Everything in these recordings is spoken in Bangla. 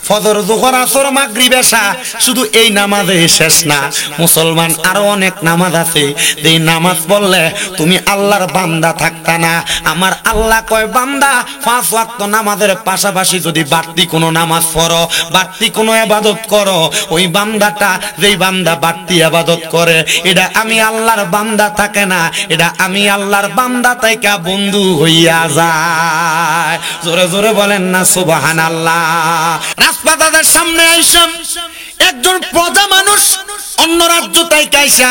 ফজর যোহর আসর মাগরিব এশা শুধু এই নামাজে শেষ না, মুসলমান আরো অনেক নামাজ আছে এই নামাজ পড়লে তুমি আল্লাহর বান্দা থাকতা না। আমার আল্লাহ কয় বান্দা 5 ওয়াক্ত নামাজের পাশাপাশি যদি বাড়তি কোনো নামাজ পড়ো, বাড়তি কোনো ইবাদত করো, ওই বান্দাটা যেই বান্দা বাড়তি ইবাদত করে এটা আমি আল্লাহর বান্দা থাকে না, এটা আমি আল্লাহর বান্দা তাইকা বন্ধু হইয়া যায়। জোরে জোরে বলেন না সুবহানাল্লাহ। রাজপাতাদের সামনে আইসাম একজন প্রজা মানুষ অন্য রাজ্য তাইকা আইসা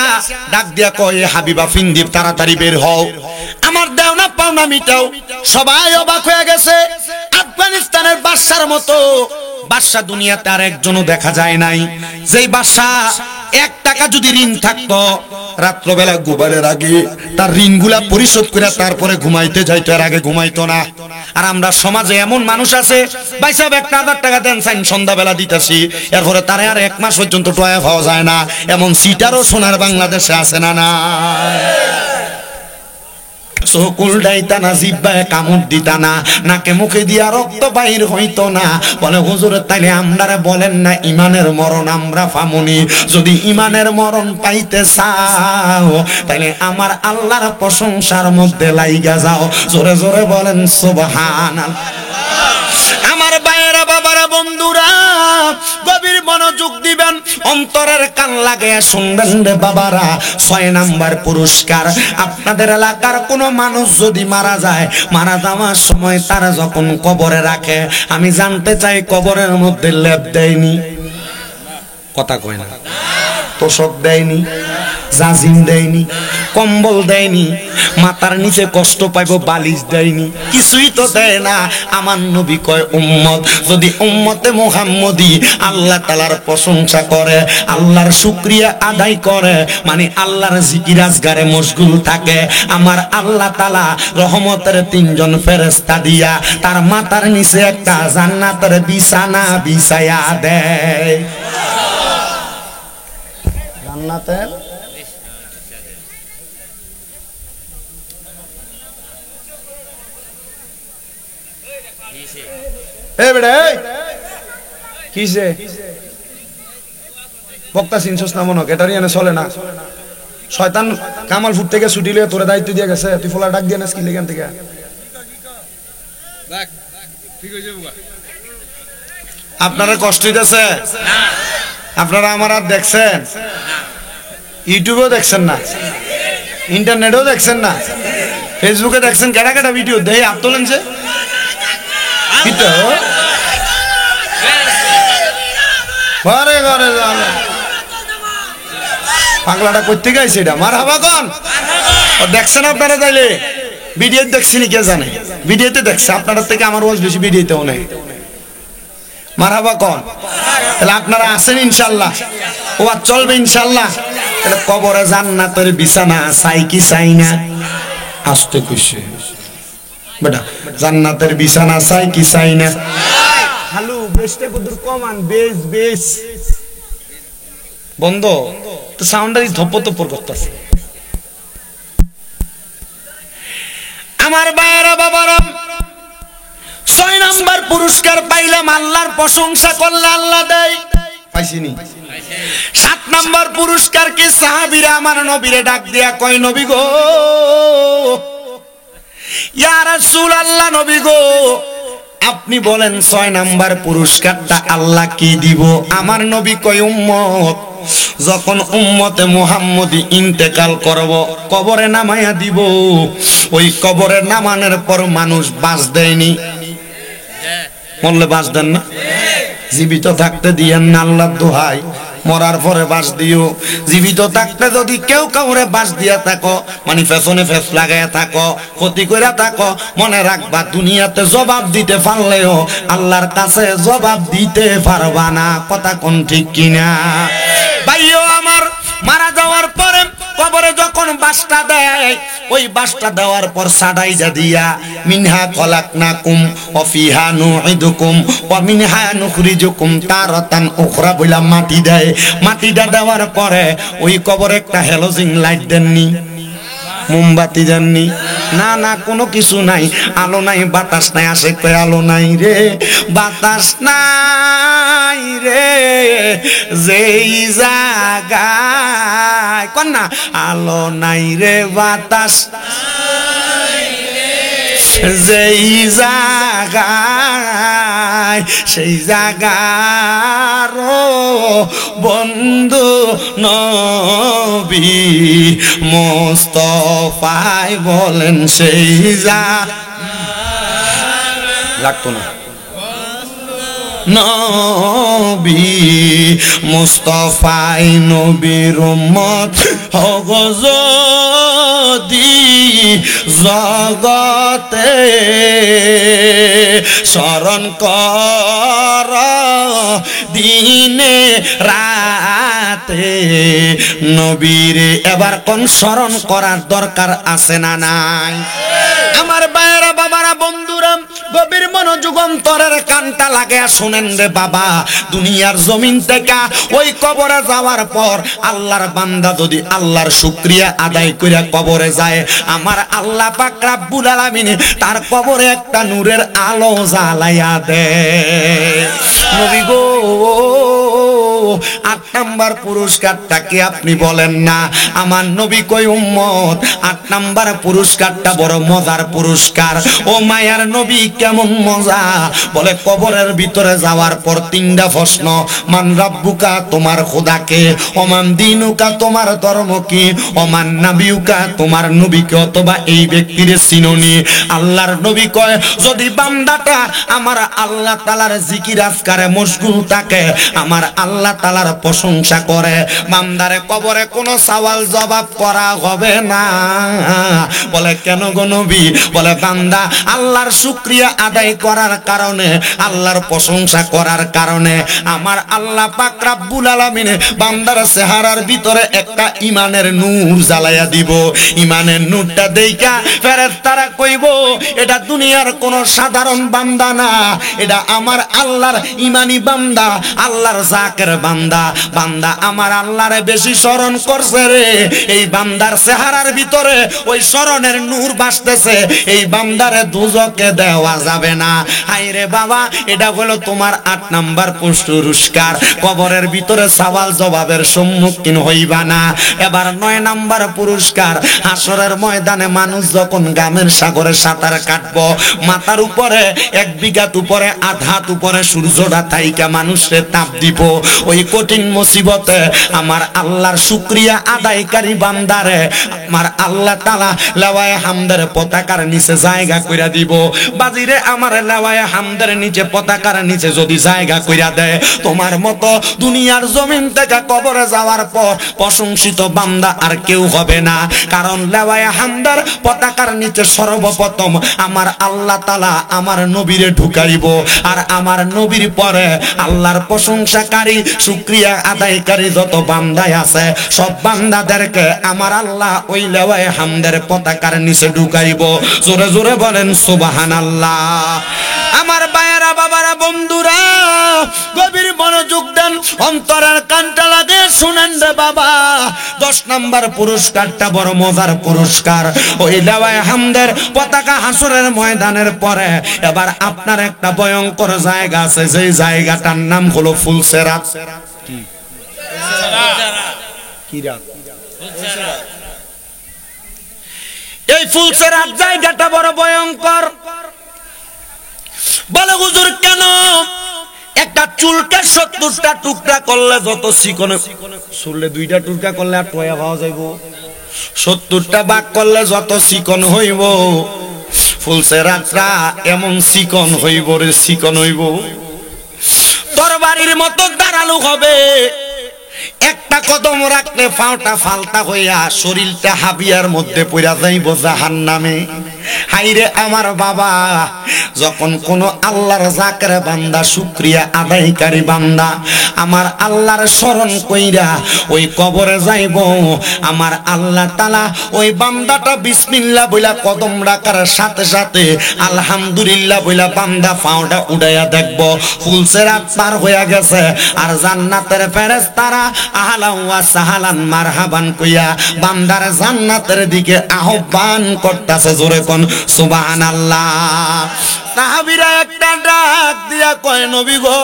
ডাক দিয়া কয় হাবিবা ফিন্দিপ তাড়াতাড়ি বের হও, আমার দেওনা পাওনা মিটাও। সবাই অবাক হয়ে গেছে, আফগানিস্তানের বাদশার মতো বাদশা দুনিয়াতে আর একজনও দেখা যায় নাই। যেই বাদশা 1 টাকা যদি ঋণ থাকতো রাত্রবেলা ঘুমানোর আগে তার ঋণগুলা পরিশোধ করে তারপরে ঘুমাইতে যাইতো, এর আগে ঘুমাইতো না। আর আমরা সমাজে এমন মানুষ আছে ভাই সাহেব 1000 টাকা দেন সাইন সন্ধ্যাবেলা দিতেছি, এরপরে তারে আর 1 মাস পর্যন্ত টয়া পাওয়া যায় না। এমন সিটারও সোনার বাংলাদেশে আছে না? না, চকুল ডাইতা না, জিহ্বায় কামড় দিতা না, নাকে মুখে দিয়া রক্ত বাহির হইতো না। বলে হুজুর তাইলে আমরারে বলেন না ইমানের মরণ আমরা পামুনি? যদি ইমানের মরণ পাইতে চাও তাইলে আমার আল্লাহর প্রশংসার মধ্যে লাইগা যাও। জোরে জোরে বলেন সুবহানাল্লাহ। আমার ভাইয়েরা বাবারা বন্ধুরা গভীর মনোযোগ দিবেন, অন্তরের কান লাগায়া শুনবেন রে বাবারা। 6 নাম্বার পুরস্কার, আপনাদের এলাকার কোনো মানুষ যদি মারা যায়, মারা যাওয়ার সময় তারা যখন কবরে রাখে, আমি জানতে চাই কবরের মধ্যে লেপ দেয়নি? কথা কয় না। তোষক দেয়নি, জাজিম দেয়নি, কম্বল দেয়নি, মাথার নিচে কষ্ট পাইব বালিশ দেয়নি, কিছুই তো দেয় না। আমার নবী কয় উম্মত যদি উম্মতে মুহাম্মদী আল্লাহ তাআলার প্রশংসা করে, আল্লাহর শুকরিয়া আদায় করে, মানে আল্লাহর জিকির আজগারে মশগুল থাকে, আমার আল্লাহ তাআলা রহমতের 3 জন ফেরেশতা দিয়া তার মাথার নিচে একটা জান্নাতের বিছানা বিছায়া দেয়। জান্নাতের কিসে বক্তা চিনছস না মনে এটারই এনে চলে না। শয়তান কামালপুর থেকে ছুটি লিয়ে তোরে দায়িত্ব দিয়ে গেছে, তুই ফোলা ডাক দিয়ে নাস কি লেখান থেকে আপনারা কষ্ট হইতেছে? আপনারা আমার আর দেখছেন? ইউটিউবেও দেখছেন না, ইন্টারনেটেও দেখছেন না, ফেসবুকে দেখছেন? কেটা কেটা ভিডিও দেয় আপ তোলেন যে ঘরে ঘরে পাগলাটা করতে গাইছে এটা মার হাবা কন দেখছেন আপনারা? তাইলে ভিডিও দেখছেনি কে জানে? ভিডিওতে দেখছে আপনাদের থেকে আমার ওয়াজ বেশি ভিডিওতেও নেই। মার হাবা কন? তাহলে আপনারা আছেন ইনশাল্লাহ, ও আর চলবে ইনশাল্লাহ। তাহলে কবরে জান্নাতের বিছানা চাই কি চাই না? আসতে কইছে বেটা, জান্নাতের বিছানা চাই কি চাই না? হ্যালো বেশটা কদুর কমান বেশ বেশ বন্ধ তো সাউন্ডারি ধপ ধপ করতেছে। আমার ভাইয়েরা বাবারা 6 নাম্বার পুরস্কার পাইলাম, আল্লাহর প্রশংসা করলে আল্লাহ দেয়, পাইছিনি? 7 নাম্বার পুরস্কার কি? সাহাবীরা আমার নবীরে ডাক দিয়া কয় নবী গো, ইয়া রাসূলুল্লাহ, নবী গো আপনি বলেন 6 নাম্বার পুরস্কারটা আল্লাহ কি দিব? আমার নবী কয় উম্মত যখন উম্মতে মুহাম্মদী ইন্তেকাল করব কবরে নামায়া দিব, ওই কবরে নামানোর পর মানুষ বাস দেয়নি, মরলে বাস দেন না, জীবিত থাকতে দিয়েন না আল্লাহর দোহাই, মরার পরে বাস দিও। জীবিত থাকতে যদি কেউ কাউরে বাস দিয়া থাকো, মানে পেছনে ফেস লাগাইয়া থাকো, ক্ষতি করে থাকো, মনে রাখবা দুনিয়াতে জবাব দিতে পারলেও আল্লাহর কাছে জবাব দিতে পারবা না। কথা কোন ঠিক কিনা? ভাইও আমার মারা যাওয়ার পরে কবরে যখন বাসটা দেয়, ওই বাসটা দেওয়ার পর সাডাইজা দিয়া মিনহা খলাকনাকুম ওয়া ফিহা নুইদুকুম ওয়া মিনহা নুখরিজুকুম তারাতান উখরা বইলা মাটি দেয়। মাটিটা দেওয়ার পরে ওই কবরে একটা হ্যালোজিন লাইট দেননি, মোমবাতি দেননি, না না কোনো কিছু নাই, আলো নাই বাতাস নাই, আসে কয় আলো নাই রে বাতাস নাই যেই জায়গায় কন্যা আলো নাই রে বাতাস যেই জায়গায় সেই জায়গার বন্ধু নবী মুস্তাফায় বলেন সেই লাগতো না নবী মুস্তাফাই নবীর উম্মত হগো যদি জগতে স্মরণ কর দিনে রাতে নবীরে এবার কোন স্মরণ করার দরকার আছে না নাই আমার ভাইয়েরা বাবারা বন্ধুরা গভীর মনোযোগ অন্তরের কানটা লাগে শুনেন রে বাবা দুনিয়ার জমিন থেকে ওই কবরে যাওয়ার পর আল্লাহর বান্দা যদি আল্লাহর শুকরিয়া আদায় করে কবরে যায় আমার আল্লাহ পাক রব্বুল আলামিন তার কবরে একটা নূরের আলো জ্বালাইয়া দেয় নবী গো 8 নাম্বার পুরস্কারটা কি আপনি বলেন না আমার নবী কই উম্মত 8 নাম্বার পুরস্কারটা বড় মজার পুরস্কার ও মায়ার নবী কেমন মজা বলে কবরের ভিতরে যাওয়ার পর 3টা প্রশ্ন মান রাব্বুকা তোমার খোদাকে ওমান দিনুকা তোমার ধর্ম কি ওমান নাবিয়ুকা তোমার নবীকে অথবা এই ব্যক্তির চিননি আল্লাহর নবী কয় যদি বান্দাটা আমার আল্লাহ তাআলার জিকির আজকারে মশগুল থাকে আমার আল্লাহ তাআলার প্রশংসা করে বান্দারে কবরে কোনো সওয়াল জবাব করা হবে না বলে কেন গো নবী বলে বান্দা আল্লাহর শুকরিয়া আদায় করার কারণে আল্লাহর প্রশংসা করার কারণে আমার আল্লাহ পাক রব্বুল আলামিন বান্দার চেহারার ভিতরে একটা ঈমানের নূর জ্বালায়া দিব ঈমানের নূরটা দেইখা ফেরেশতারা কইব এটা দুনিয়ার কোন সাধারণ বান্দা না এটা আমার আল্লাহর ঈমানি বান্দা আল্লাহর জাকের বান্দা বান্দা আমার আল্লাহরে বেশি স্মরণ করছে রে এই বান্দার চেহারার ভিতরে ওই স্মরণের নূর ভাসতেছে এই বান্দারে দুজকে দেওয়া যাবে না হায়রে বাবা এটা হলো তোমার 8 নাম্বার পুরস্কার কবরের ভিতরে সওয়াল জবাবের সম্মুখীন হইবা না এবার 9 নাম্বার পুরস্কার হাসরের ময়দানে মানুষ যখন গামের সাগরে সাঁতার কাটবো মাথার উপরে 1 বিঘাত উপরে আধা হাত উপরে সূর্যটা থাইকা মানুষে তাপ দিব ওই কঠিন মুসিবতে আমার আল্লাহর শুকরিয়া আদায়কারী বান্দারে আমার আল্লাহ তাআলা লাওয়ায়ে হামদের পতাকার নিচে জায়গা কইরা দিব বাজিরে আমার লাওয়ায়ে হামদের নিচে পতাকার নিচে যদি জায়গা কইরা দেয় তোমার মতো দুনিয়ার জমিন থেকে কবরে যাওয়ার পর প্রশংসিত বান্দা আর কেউ হবে না কারণ লাওয়ায়ে হামদের পতাকার নিচে সর্বপ্রথম আমার আল্লাহ তাআলা আমার নবীরে ঢুকাইব আর আমার নবীর পরে আল্লাহর প্রশংসাকারী শুকরিয়া আদায়কারী যত বান্দা আছে সব বান্দাদেরকে আমার আল্লাহ ওই লাওয়ায়ে হামদের পতাকার নিচে ঢুকাইব জোরে জোরে বলেন সুবহানাল্লাহ আমার ভাইয়েরা বাবারা বন্ধুরা গভীর মনোযোগ দেন অন্তরের কানটা লাগে শুনেন রে বাবা 10 নাম্বার পুরস্কারটা বড় মজার পুরস্কার ওই লাওয়ায়ে হামদের পতাকা হাসরের ময়দানের পরে এবার আপনার একটা ভয়ঙ্কর জায়গা আছে যেই জায়গাটার নাম হলো ফুলসেরাত কি রাত এই ফুলসেরাত জায়গাটা বড় ভয়ঙ্কর বলে হুজুর কেন একটা চুলকে 70টা টুকরা করলে যত চিকন চুললে 2টা টুকরা করলে আর টয়া পাওয়া যাইব 70টা ভাগ করলে যত চিকন হইব ফুলসেরাতটা এমন চিকন হইব রে চিকন হইব তরবারির মতো ধারালো হবে একটা কদম রাখলে পাওটা ফালতা হইয়া শরীরটা হাবিয়ার মধ্যে পড়া যাইব জাহান্নামে হাইরে আমার বাবা যখন কোন আল্লাহর জাকের বান্দা শুকরিয়া আদায়কারী বান্দা আমার আল্লাহর স্মরণ কইরা ওই কবরে যাইব আমার আল্লাহ তাআলা ওই বান্দাটা বিসমিল্লাহ বইলা কদম রাখার সাথে সাথে আলহামদুলিল্লাহ বইলা বান্দা পাওটা উড়াইয়া দেখব ফুলসেরাত পার হইয়া গেছে আর জান্নাতের ফেরেশতারা আহলান ওয়া সাহলান মারহাবান কইয়া বান্দার জান্নাতের দিকে আহ্বান করতেছে জোরে কোন সুবহানাল্লাহ সাহাবীরা একটা ডাক দিয়া কয় নবী গো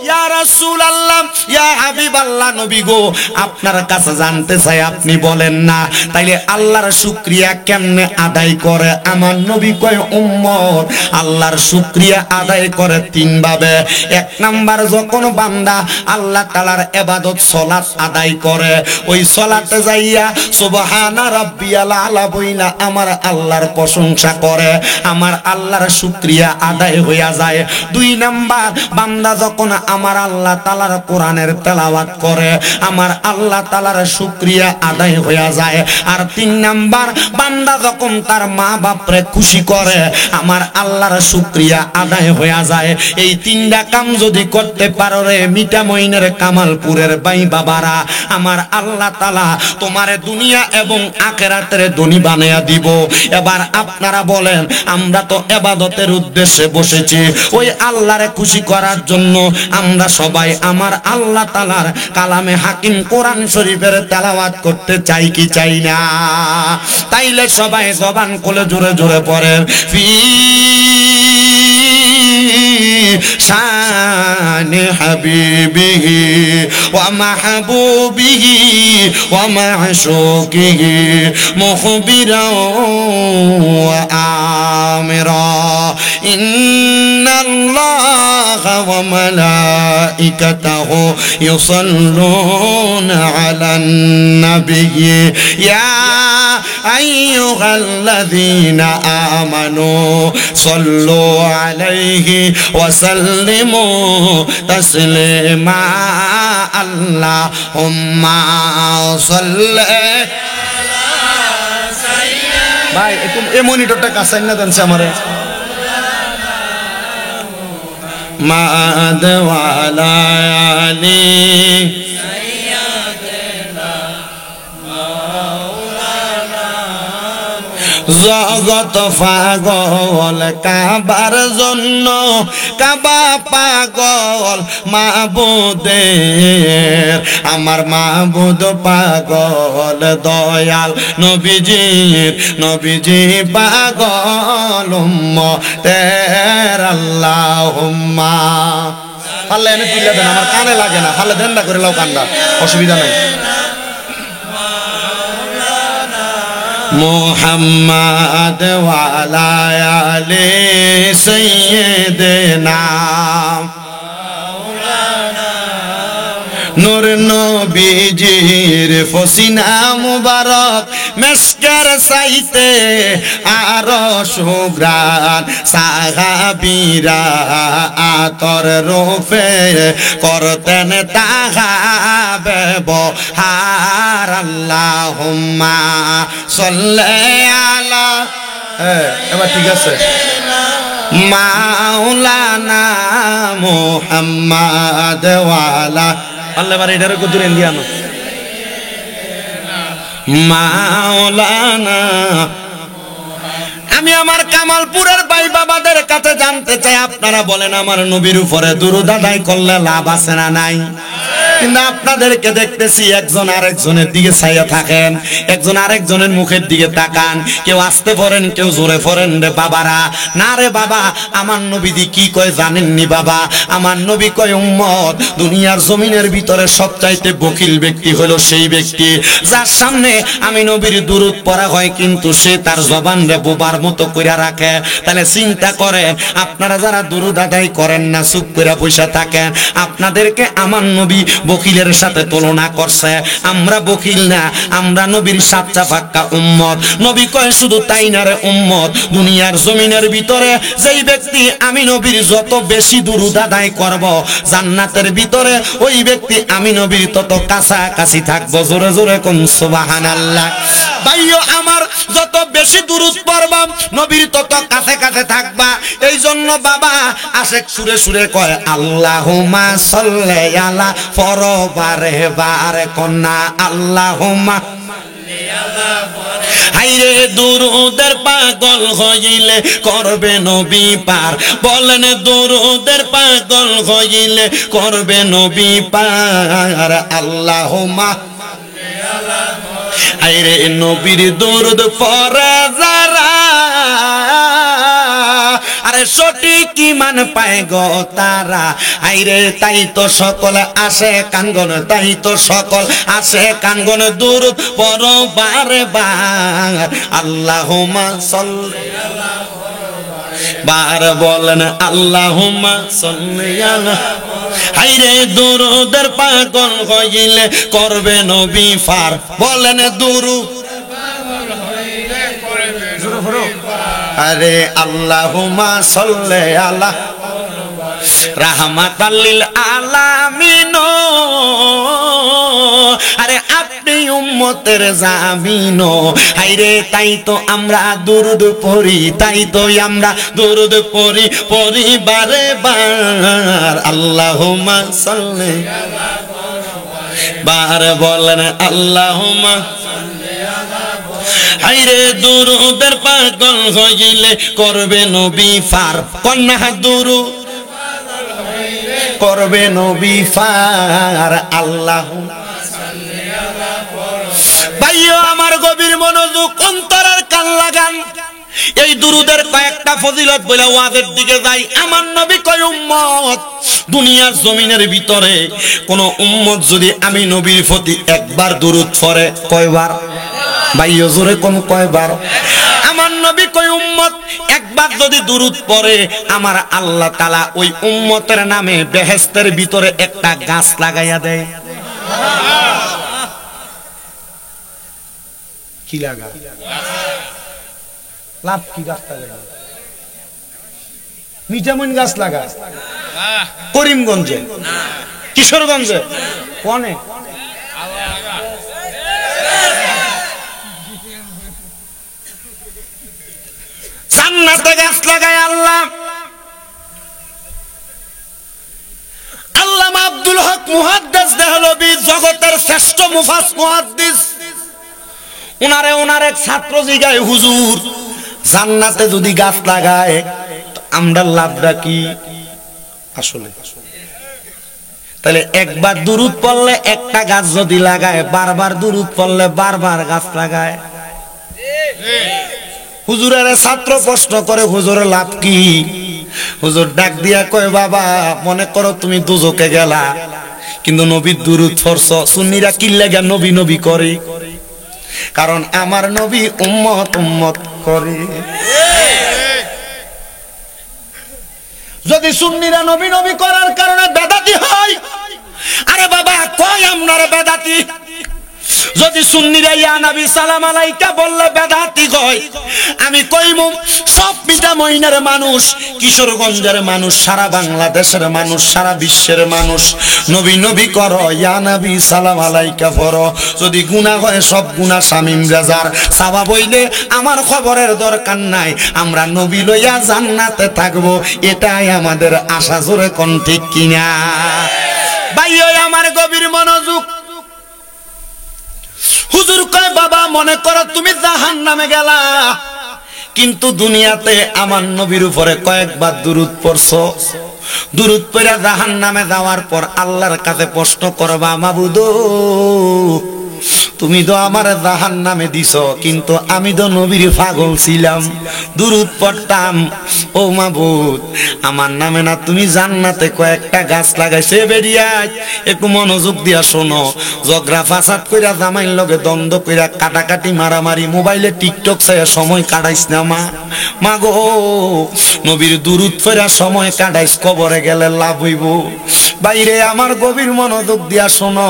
ইয়া রাসূলুল্লাহ, ইয়া হাবিবাল্লাহ, নবী গো, আপনার কাছে জানতে চাই, আপনি বলেন না তাইলে আল্লাহর শুকরিয়া কেমনে আদায় করে? আমার নবী কয়, উম্মত আল্লাহর শুকরিয়া আদায় করে তিন ভাবে। এক নাম্বার, যখন বান্দা আল্লাহ তাআলার ইবাদত সালাত আদায় করে, ওই সালাতে যাইয়া সুবহানা রাব্বিয়াল আলা বইলা আমার আল্লাহর প্রশংসা করে, আমার আল্লাহর শুকরিয়া আদায় হইয়া যায়। দুই নাম্বার, বান্দা যখন আমার আল্লাহ তাআলার কোরআনের তেলাওয়াত করে, আমার আল্লাহ তাআলার শুকরিয়া আদায় হইয়া যায়। আর তিন নাম্বার, বান্দা যখন তার মা বাপরে খুশি করে, আমার আল্লাহর শুকরিয়া আদায় হইয়া যায়। এই তিনটা কাম যদি করতে পারো রে মিঠামইনের কামালপুরের ভাই বাবারা, আমার আল্লাহ তাআলা তোমারে দুনিয়া এবং আখিরাতের ধনী বানায়া দিব। এবার আপনারা বলেন, আমরা তো ইবাদতের উদ্দেশ্যে বসেছি, ওই আল্লাহরে খুশি করার জন্য আমরা সবাই আমার আল্লাহ তাআলার কালামে হাকিম কোরআন শরীফের তেলাওয়াত করতে চাই কি চাই না? তাইলে সবাই জবান খুলে জোরে জোরে পড়েন, ফি শানে হাবিবিহি ওয়া মাহবুবিহি ওয়া মা'শুকিহি মুখবিরা ওয়া আমিরা, ইন্নাল্লাহা ওয়া মালাইকাতাহু ইউসাল্লুনা আলান নাবিয়্যি ইয়া আইয়ুহাল্লাযীনা আমানু সাল্লু আলাইহি ওয়া সাল্লিমু তাসলিমা, আল্লাহুম্মা সাল্লি আলা সাইয়্যিদিনা। ভাই একটু এই মনিটরটা কাছে না দেন আমারে, মা'দ ওয়া আলা আলি জগত পাগল কাবার জন্য, কাবা পাগল মাবুদের, আমার মাবুদ পাগল দয়াল নবীজির, নবীজি পাগল উম্মতের, আল্লাহুম্মা। পারলে এনে তুলে দেন, আমার কানে লাগে না, পারলে দেন না করে লাও কান্না, অসুবিধা নাই। মুহাম্মাদ ওয়া আলা আলি সাইয়্যিদিনা নূর নবীজির ফসিনা মুবারক মেশকের চাইতে আরো সুগ্রাণ, সাহাবীরা আতর রূপে করতেন তাহা ব্যবহার, আল্লাহুম্মা সাল্লি আলা, এবার ঠিক আছে, মাওলানা মুহাম্মাদ ওয়া আলা, আল্লাহ বারে এটারে কদুর এন্দিয়ানো, মাওলানা। আমি আমার কামালপুরের ভাই বাবাদের কাছে জানতে চাই, আপনারা বলেন আমার নবীর উপরে দুরূদ আদায় করলে লাভ আছে না নাই? কিন্তু আপনাদেরকে দেখতেছি একজন আরেকজনের দিকে চাইয়া থাকেন, একজন আরেকজনের মুখের দিকে তাকান, কেউ আস্তে পড়েন, কেউ জোরে পড়েন রে বাবারা। না রে বাবা, আমার নবীজি কি কয় জানেননি বাবা? আমার নবী কয়, উম্মত দুনিয়ার জমিনের ভিতরে সবচাইতে বকিল ব্যক্তি হলো সেই ব্যক্তি যার সামনে আমি নবীর দুরূদ পড়া হয় কিন্তু সে তার জবান রে বোবার মতো কইরা রাখে। তাহলে চিন্তা করেন, আপনারা যারা দুরূদ আদায় করেন না, চুপ কইরা বসে থাকেন, আপনাদেরকে আমার নবী বকিলের সাথে তুলনা করছে। আমরা বকিল না, আমরা নবীর সাচ্চা পাক্কা উম্মত। নবী কয় শুধু তাই না রে উম্মত, দুনিয়ার জমিনের ভিতরে যেই ব্যক্তি আমি নবীর যত বেশি দুরূদ আদায় করব, জান্নাতের ভিতরে ওই ব্যক্তি আমি নবীর তত কাছাকাছি থাকবো। জোরে জোরে কোন সুবহানাল্লাহ। ভাইও আমার, যত বেশি দুরূদ পড়বা নবীর তত কাছে কাছে থাকবা। এই জন্য বাবা আশেক সুরে সুরে কয়, আল্লাহুম্মা সাল্লি আলা, পরবারে বারে কন্যা আল্লাহুম্মা হাইরে দুরূদের পাগল হইলে করবে নবী পার, বলেন দুরূদের পাগল হইলে করবে নবী পার, আল্লাহুম্মা আইরে নবীর দুরূদ পড়ে যারা, আরে আরে সঠিক ঈমান পায় গো তারা, আইরে তাই তো সকল আসে কাঙ্গন, তাই তো সকল আসে কাঙ্গন দুরূদ পড়ো বারে বার। আল্লাহুম্মা সাল্লি বার বলেন আল্লাহুম্মা সাল্লি আলা, হাইরে দুরূদের পাগল হইলে করবে নবী ফার, বলেন দুরূদ আরে আল্লাহুম্মা সাল্লি আলা রাহমাতাল লিল আলামিন, আরে আপনি উম্মতের জামিন। হাইরে তাই তো আমরা দুরূদ পড়ি, তাই তো আমরা দুরূদ পড়ি বারে বার। আল্লাহুম্মা সাল্লি বার বলেন আল্লাহুম্মা, হাইরে দুরূদের পাগল হইলে করবে নবী ফার, কন্যা দুরূদ করবে নবী ফার। আল্লাহুম্মা ভাইও আমার গভীর মনোযোগ, অন্তরের কান লাগান। এই দুরূদের কয়েকটা ফজিলত বলে ওয়াজের দিকে যাই। আমার নবী কয় উম্মত, দুনিয়ার জমিনের ভিতরে কোন উম্মত যদি আমি নবীর প্রতি একবার দুরূদ পড়ে, কয়বার ভাইও জোরে কোন কয়বার? আমার নবী কয় উম্মত একবার যদি দুরূদ পড়ে, আমার আল্লাহ তাআলা ওই উম্মতের নামে বেহেশতের ভিতরে একটা গাছ লাগাইয়া দেয়। কি লাগা? লাভ কি গাছটা লাগা? মিঠামইন গাছ লাগা করিমগঞ্জে, কিশোরগঞ্জে, কোনে জান্নাতে গাছ লাগায় আল্লাহ। আল্লামা আব্দুল হক মুহাদ্দিস দেহলভী, জগতের শ্রেষ্ঠ মুহাদ্দিস, ওনার এক ছাত্র জিগায়, হুজুর জান্নাতে যদি গাছ লাগায় আমরা লাভটা কি? আসলে তাহলে একবার দুরূদ পড়লে একটা গাছ যদি লাগায়, বারবার দুরূদ পড়লে বারবার গাছ লাগায়। হুজুরের ছাত্র প্রশ্ন করে, হুজুরের লাভ কি? হুজুর ডাক দিয়া কয়, বাবা মনে করো তুমি দোজকে গেলা, কিন্তু নবীর দুরূদ পড়ছো। সুন্নিরা কি লাগা নবী নবী করে? কারণ আমার নবী উম্মত উম্মত করে। যদি সুন্নিরা নবী নবী করার কারণে বেদাতি হয়, আরে বাবা কয় আপনার বেদাতি? যদি সুন্নিরা ইয়া নবী সালাম আলাইকা বললে বেদাতি কয়, আমি কইমু সব মিঠামইনের মানুষ, কিশোরগঞ্জের মানুষ, সারা বাংলাদেশের মানুষ, সারা বিশ্বের মানুষ নবী নবী করো, ইয়া নবী সালাম আলাইকা পড়ো। যদি গুনাহ হয় সব গুনাহ শামিম রেজার, সাওয়াব হইলে আমার খবরের দরকার নাই, আমরা নবী লইয়া জান্নাতে থাকবো, এটাই আমাদের আশা। জোরে কোন ঠিক কিনা? ভাই ওই আমার গভীর মনোযোগ। হুজুর কয়, বাবা মনে করো তুমি জাহান্নামে গেলা, কিন্তু দুনিয়াতে আমার নবীর উপরে কয়েকবার দুরূদ পড়ছো। দুরূদ পড়ে জাহান্নামে যাওয়ার পর আল্লাহর কাছে প্রশ্ন করবা, মাবুদ তুমি তো আমার জাহান্নামে দিছো, কিন্তু আমি তো নবীর পাগল ছিলাম, দুরূদ পড়তাম। ও মাবুদ আমার নামে না তুমি জান্নাতে কয়েকটা গাছ লাগাইছে। বেরিয়া একটু মনোযোগ দিয়া শোনো, ঝগড়া ফাসাদ কইরা জামাইর লগে দ্বন্দ্ব কইরা কাটাকাটি মারামারি মোবাইলে টিকটক চাইয়া সময় কাটাইস না মা গো, নবীর দুরূদ পড়া সময় কাটাইস, কবরে গেলে লাভ হইব। বাইরে আমার গভীর মনোযোগ দিয়া শোনো,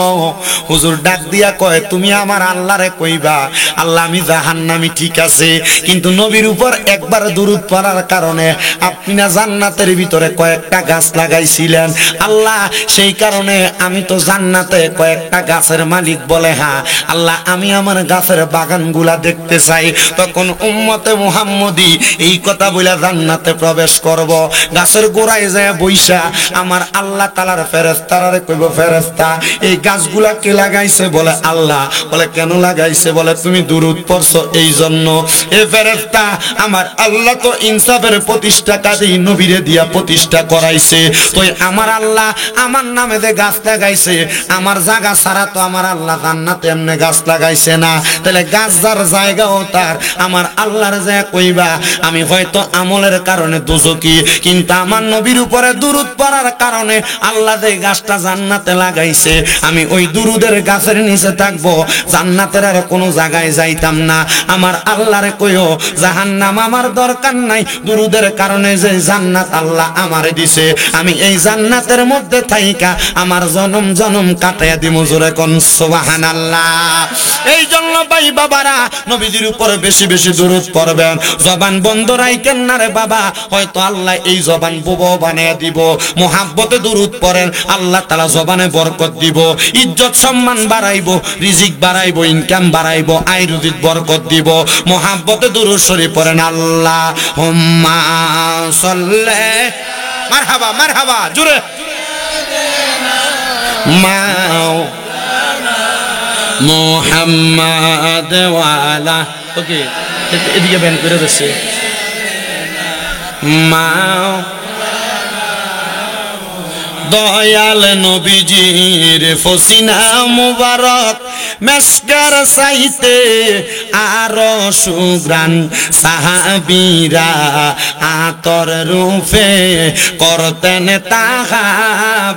হুজুর ডাক দিয়া কয়, তুমি আমার আল্লাহরে কইবা, আল্লাহ আমি জাহান্নামী ঠিক আছে, কিন্তু নবীর উপর একবার দুরূদ পড়ার কারণে আপনি না জান্নাতের ভিতরে কয়েকটা গাছ লাগাইছিলেন, আল্লাহ সেই কারণে আমি তো জান্নাতে কয়েকটা গাছের মালিক। বলে হ্যাঁ আল্লাহ, আমি আমার গাছের বাগানগুলা দেখতে চাই। তখন উম্মতে মুহাম্মদী এই কথা বলে জান্নাতে প্রবেশ করব, গাছের গোড়ায় যায় বইসা আমার আল্লাহ তাআলার আর ফেরেশতারে কইব ফেরেশতা এই গাছগুলা কে লাগাইছে বলে আল্লাহ বলে কেন লাগাইছে বলে তুমি দুরূদ পড়ছো এই জন্য এ ফেরেশতা আমার আল্লাহ তো ইনসাফের প্রতিষ্ঠাকারী নবীরে দিয়া প্রতিষ্ঠা করাইছে তো আমার আল্লাহ আমার নামে যে গাছ লাগাইছে আমার জায়গা ছাড়া তো আমার আল্লাহ জান্নাতে এমনি গাছ লাগাইছে না তাহলে গাছ যার জায়গাও তার আমার আল্লাহর যে কইবা আমি হয়তো আমলের কারণে দোজখী কিন্তু আমার নবীর উপরে দুরূদ পড়ার কারণে আল্লাহ যে গাছটা জান্নাতে লাগাইছে আমি ওই দুরূদের গাছের নিচে থাকবো জান্নাতের আর কোনো জায়গায় যাইতাম না আমার আল্লাহরে কইও জাহান্নাম আমার দরকার নাই দুরূদের কারণে যে জান্নাত আল্লাহ আমারে দিছে আমি এই জান্নাতের মধ্যে থাইকা আমার জনম জনম কাটাইয়া দিমু জোরে কোন সুবহানাল্লাহ এই জন্য ভাই বাবারা নবীজির উপরে বেশি বেশি দুরূদ পড়বেন জবান বন্ধ রাখেন না রে বাবা হয়তো আল্লাহ এই জবান বুবো বানিয়ে দিব মুহাব্বতে দুরূদ পড়েন আল্লাহ তাআলা জবানে বরকত দিব ইজ্জত সম্মান বাড়াইবো রিজিক বাড়াইবো ইনকাম বাড়াইবো আয় রুজিত বরকত দিব মুহাব্বতে দুরূদ শরীফ পড়েন আল্লাহুম্মা সাল্লি মারহাবা মারহাবা জোরে মাও মুহাম্মাদ ওয়ালা ওকে এদিকে ব্যান করে দিচ্ছে মাও দয়াল নবীজির ফসিনা মুবারক মেসকার চাইতে আরো সুগ্রান সাহাবীরা আতর রূপে করতেন তাহা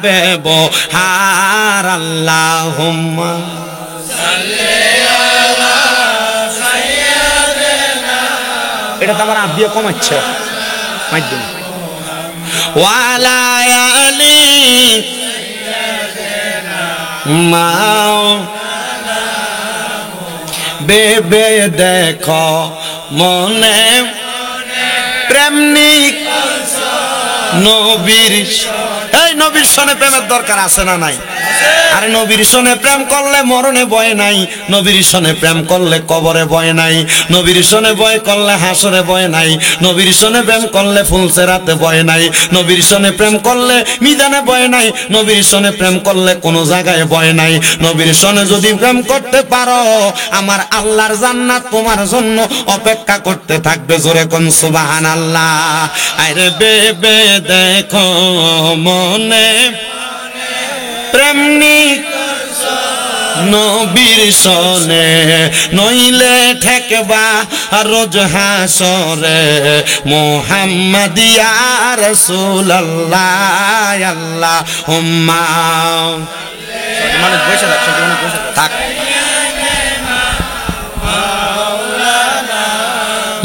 ব্যবহার আল্লাহুম্মা সাল্লি আলা সাইয়্যিদিনা এটা তো আবার আব্বিয়া কমাচ্ছে মাধ্যম ওয়ালা আলি মাও বেবে দেখো মনে প্রেমনিক নবীর এই নবীর সনে প্রেমের দরকার আছে না নাই আরে নবীর সনে প্রেম করলে মরণে ভয় নাই নবীর সনে প্রেম করলে কবরে ভয় নাই নবীর সনে ভয় করলে হাসরে ভয় নাই নবীর সনে প্রেম করলে ফুলসেরাতে ভয় নাই নবীর সনে প্রেম করলে মিজানে ভয় নাই নবীর সনে প্রেম করলে কোনো জায়গায় ভয় নাই নবীর সনে যদি প্রেম করতে পারো আমার আল্লাহর জান্নাত তোমার জন্য অপেক্ষা করতে থাকবে জোরে কোন সুবহানাল্লাহ আরে বেবে দেখো মনে প্রেমনিক নবীর সনে নইলে ঠেকবা রোজ হাসরে মুহাম্মাদিয়া রাসূলুল্লাহ আল্লাহুম্মা মানে বসে থাক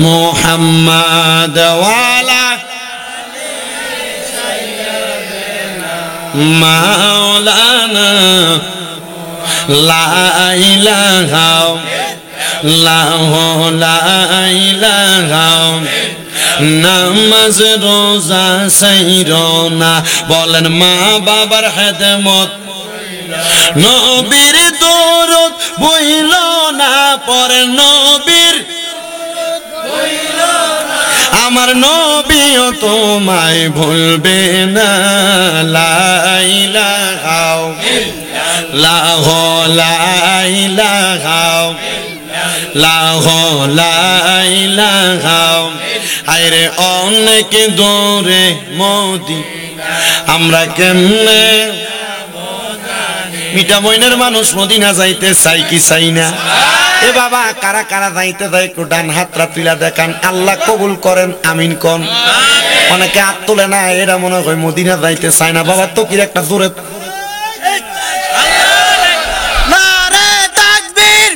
মুহাম্মাদ ওয়ালা মাওলানা লা ইলাহা লা ইলাহা নামাজ রোজা সাইরনা বলেন মা বাবার খেদমত নবীর দরুদ বইল না পরে নবীর আমার নবীও তোমায় ভুলবে না লা ইলাহা ইল্লাল্লাহ লা ইলাহা লা ইলাহা আরে অনেক দূরে মদিনা আমরা কেমনে মিঠা মইনের মানুষ মদিনা যাইতে চাই কি চাই না এ বাবা কারা কারা যাইতে যায় একটু ডান হাতরা তুলা দেখান আল্লাহ কবুল করেন আমিন কোন অনেকে হাত তোলে না এরা মনে হয় মদিনা যাইতে চায় না বাবা তো কি একটা জোরে নারে তাকবীর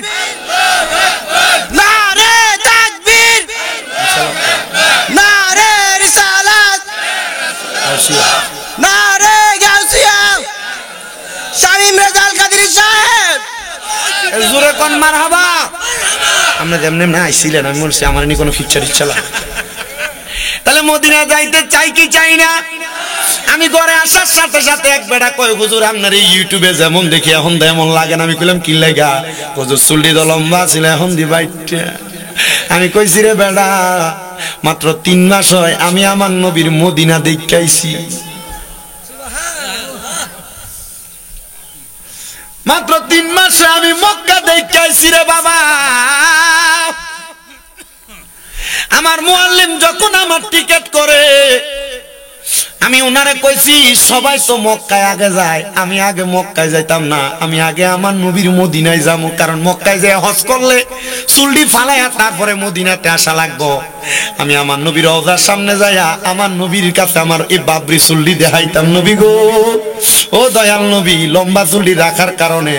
নারে তাকবীর নারে রিসালাত নারে গাউসিয়া শামীম রেজাল কাদরী সাহেব জোরে কোন মারহাবা আমরা যেমন না আইছিলেন আমি বলছি আমার নি কোনো ফিচার ইচ্ছা লাগে তাহলে মদিনা যাইতে চাই কি চাই না আমি ঘরে আসার সাথে সাথে এক বেটা কয় হুজুর আপনার এই ইউটিউবে যেমন দেখি এখন তেমন লাগে না আমি কইলাম কি লাগা হুজুর চুলটি তো লম্বা ছিল এখন দি বাইটা আমি কইছি রে বেটা মাত্র 3 মাস হয় আমি আমার নবীর মদিনা দেখাইছি মাত্র 3 মাসে আমি মক্কা দেখে আইছি রে বাবা। আমার মুআল্লিম যখন আমার টিকেট করে, আমি ওনারে কইছি সবাই তো মক্কায় আগে যায়, আমি আগে মক্কায় যাইতাম না, আমি আগে আমার নবীর মদিনায় যাবো, কারণ মক্কায় যায় হজ করলে চুলটি ফালাইয়া তারপরে মদিনাতে আসা লাগবো। আমি আমার নবীর রওজার সামনে যাইয়া আমার নবীর কাছে আমার এই বাবরি চুলটি দেখাইতাম, নবী গো ও দয়াল নবী, লম্বা চুলটি রাখার কারণে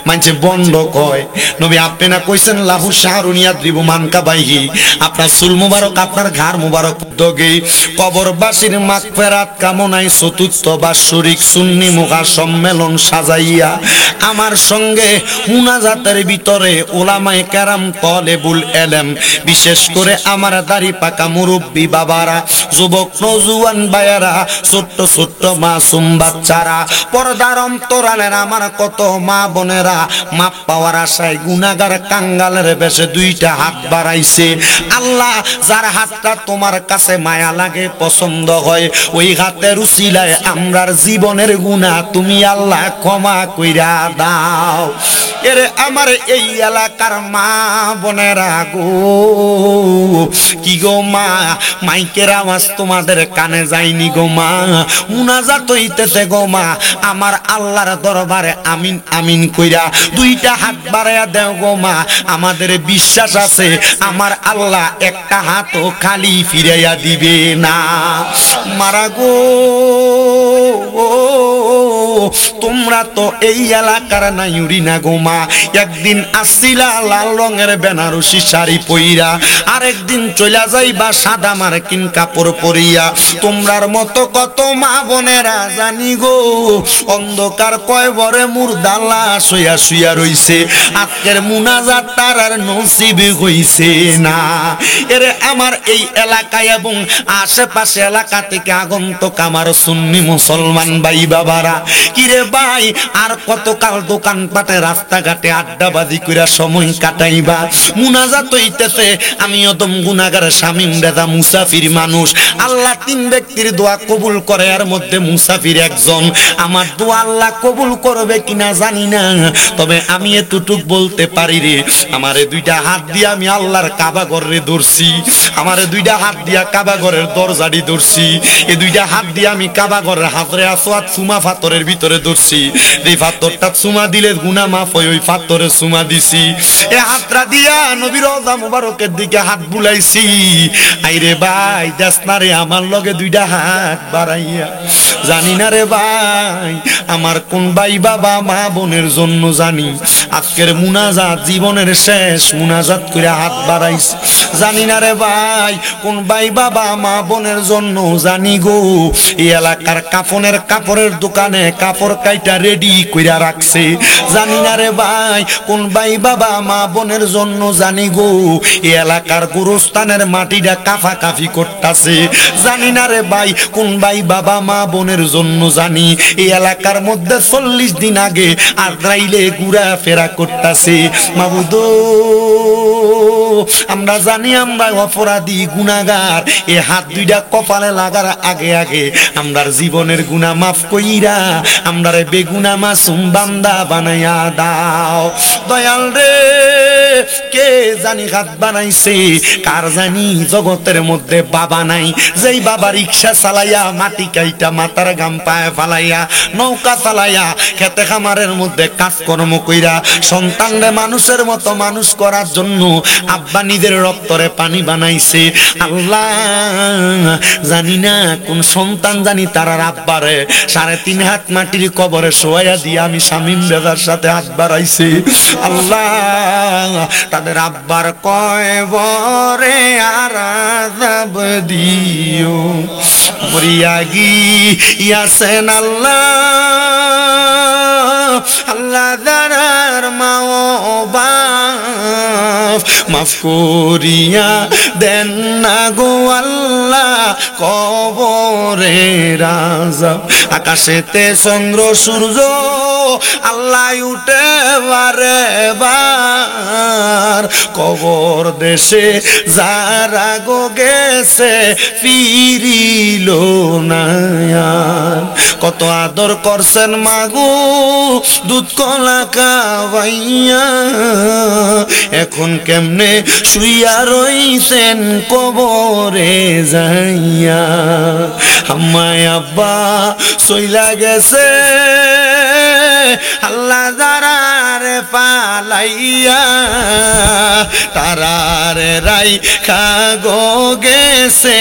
মানুষে বন্ধ কয়, নবী আপনি না কইছেন লাহু শাহরুন ইয়াদরিবু মানকাবাইহি, আপনার চুল মুবারক, আপনার ঘাড় মুবারক দগে কবরবাসীর মাগফিরাত কামনায় চতুর্থ বাৎসরিক সুন্নি মুখা সম্মেলন সাজাইয়া আমার সঙ্গে মুনাজাতের ভিতরে উলামায়ে কেরাম, তলেবুল ইলম, বিশেষ করে আমার দাড়ি পাকা মুরব্বী বাবারা, যুবক নওজোয়ান ভাইয়েরা, ছোট্ট ছোট্ট মাসুম বাচ্চারা, পর্দার অন্তরালের আমার কত মা বোনেরা মাপ পাওয়ার আশায় গুনাহগার কাঙ্গালের বেশে 2টা হাত বাড়াইছে। আল্লাহ, যার হাতটা তোমার কাছে মায়া লাগে, পছন্দ হয়, ওই হাতের উসিলায় আমরার জীবনের গুনাহ তুমি আল্লাহ ক্ষমা কইরা দাও। এরে আমার এই এলাকার মা বোনেরা গো, কি গো মা, মাইকের আওয়াজ তোমাদের কানে যায়নি গো মা, মুনাজাত হইতেছে গো মা, আমার আল্লাহর দরবারে আমিন আমিন কইরা 2টা হাত বাড়াইয়া দেও গো মা, আমাদের বিশ্বাস আছে আমার আল্লাহ একটা হাতও খালি ফিরাইয়া দিবে না। মারা গো, তোমরা তো এই এলাকার নাইউরি না গো মা, একদিন আসছিলা লাল রঙের বেনারসি শাড়ি পইরা, আরেকদিন চলে যাইবা সাদা মার্কিন কাপড় পরিয়া। তোমরার মতো কত মা বোনেরা জানি গো অন্ধকার কয়বরে মুর্দাল্লা শুয়া শুয়া রইছে, আজকের মুনাজাত তার আর নসিব হইছে না। এরে আমার এই এলাকায় এবং আশেপাশে এলাকা থেকে আগন্তুক আমার সুন্নি মুসলমান ভাই বাবারা, কিরে ভাই আর কতকাল দোকানপাটে রাস্তাঘাটে আড্ডাবাজি কইরা সময় কাটাইবা? মুনাজাত হইতেছে, আমি অদম গুনাহগার শামীম দাদা মুসাফির মানুষ, আল্লাহ 3 ব্যক্তির দোয়া কবুল করে, এর মধ্যে মুসাফির একজন। আমার দোয়া আল্লাহ কবুল করবে কিনা জানি না, তবে আমি এতটুক বলতে পারি রে, আমারে 2টা হাত দিয়ে আমি আল্লাহর কাবা ঘরে ধরছি, আমারে 2টা হাত দিয়া কাবা ঘরের দরজাটি ধরছি, এই 2টা হাত দিয়ে আমি কাবা ঘরের হাজরে আসওয়াদ সুমা পাথরের ভিতরে ধরছি, এই পাথরটা সুমা দিলে গুনাহ মাফ হয়, ওই পাথরে সুমা দিছি, এই হাতটা দিয়া নবীর রওজা মুবারকের দিকে হাত বুলাইছি। আইরে ভাই দেখ না রে আমার লগে 2টা হাত বাড়াইয়া, জানি না রে ভাই আমার কোন ভাই বাবা মা বোনের জন্য জানি আজকের মুনাজাত জীবনের শেষ মুনাজাত করে হাত বাড়াইছি, জানি না রে ভাই কোন ভাই বাবা মা বোনের জন্য জানি গো এই এলাকার কাফনের কাপড়ের দোকানে কাপড় কাইটা রেডি কইরা রাখছে, জানি না রে ভাই কোন ভাই বাবা মা বোনের জন্য জানি গো এই এলাকার গোরস্থানের মাটিটা কাফা কাফি করতাছে, জানি না রে ভাই কোন ভাই বাবা মা বোনের জন্য জানি এই এলাকার মধ্যে 40 দিন আগে আদ্রাইলে ঘুরা ফেরা করতাছে। মাবুদ আমরা জানি আমরা অপরাধী গুনাহগার, এই হাত 2টা কপালে লাগার আগে আগে আমরার জীবনের গুনাহ মাফ কইরা আমরারে বেগুনা মাসুম বান্দা বানাইয়া দাও। দয়াল রে কে জানি হাত বানাইছে, কার জানি জগতের মধ্যে বাবা নাই, যেই বাবা রিক্সা চালাইয়া মাটি কাইটা মাথার গাম পায়ে ফালাইয়া নৌকা চালাইয়া খেতে খামারের মধ্যে কাজকর্ম কইরা সন্তানরে মানুষের মতো মানুষ করার জন্য আব্বা নিজের রক্তরে পানি বানাইছে। আল্লাহ জানি না কোন সন্তান জানি তার আব্বারে 3.5 হাত মাটির কবরে শোয়া দিয়ে আমি শামীম দাদার সাথে হাত বাড়াইছে। আল্লাহ তাদের আব্বার কবরে আযাব দিও, মরিয়া গিয়াছেন আল্লাহ, আল্লাহ দারার মাও বাপ মাফ করিয়া দেন না গো আল্লাহ, কবরে আযাব। আকাশেতে চন্দ্র সূর্য আল্লাহ উঠে বারে বার, কবর দেশে যারা গো গেছে ফিরিল না আর। কত আদর করছেন মাগো দুধ কলা খাওয়াইয়া, এখন কেমনে শুইয়া রইছেন কবরে যাইয়া। আম্মায় আব্বা চইলা গেছে আল্লাহ যারারে পালাইয়া, তারারে রাইখা গো গেছে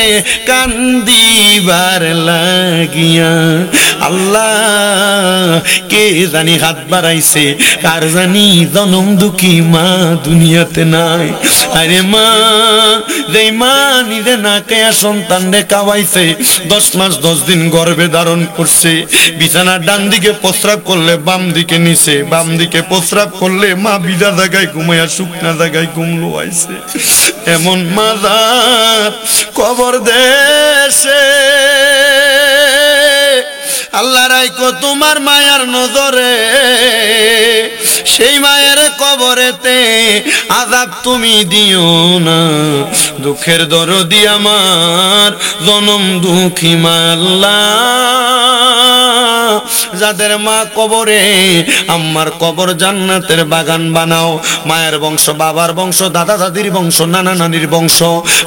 কান্দিবার লাগিয়া। আল্লাহ কে জানি হাত বাড়াইছে, কার জানি জনম দুঃখী মা দুনিয়াতে নাই। আরে মা, যেই মা নিজে না খেয়া সন্তান রে খাওয়াইছে, 10 মাস 10 দিন গর্ভে ধারণ করছে, বিছানার ডান দিকে প্রস্রাব করলে বাম দিকে নিচে, বাম দিকে প্রস্রাব করলে মা বিধা জায়গায় ঘুমাইয়া শুকনা জায়গায় ঘুমলো আইছে, এমন মাদার কবর দেশে আল্লাহ রাইকো তোমার মায়ার নজরে। সেই মায়ের কবরেতে আযাব তুমি দিও না, দুঃখের দরদি আমার জনম দুঃখী মা আল্লাহ। যাদের মা কবরে, আম্মার কবর জান্নাতের বাগান বানাও। মায়ের বংশ, বাবার বংশ, দাদা দাদির বংশ, নানা নানির বংশ,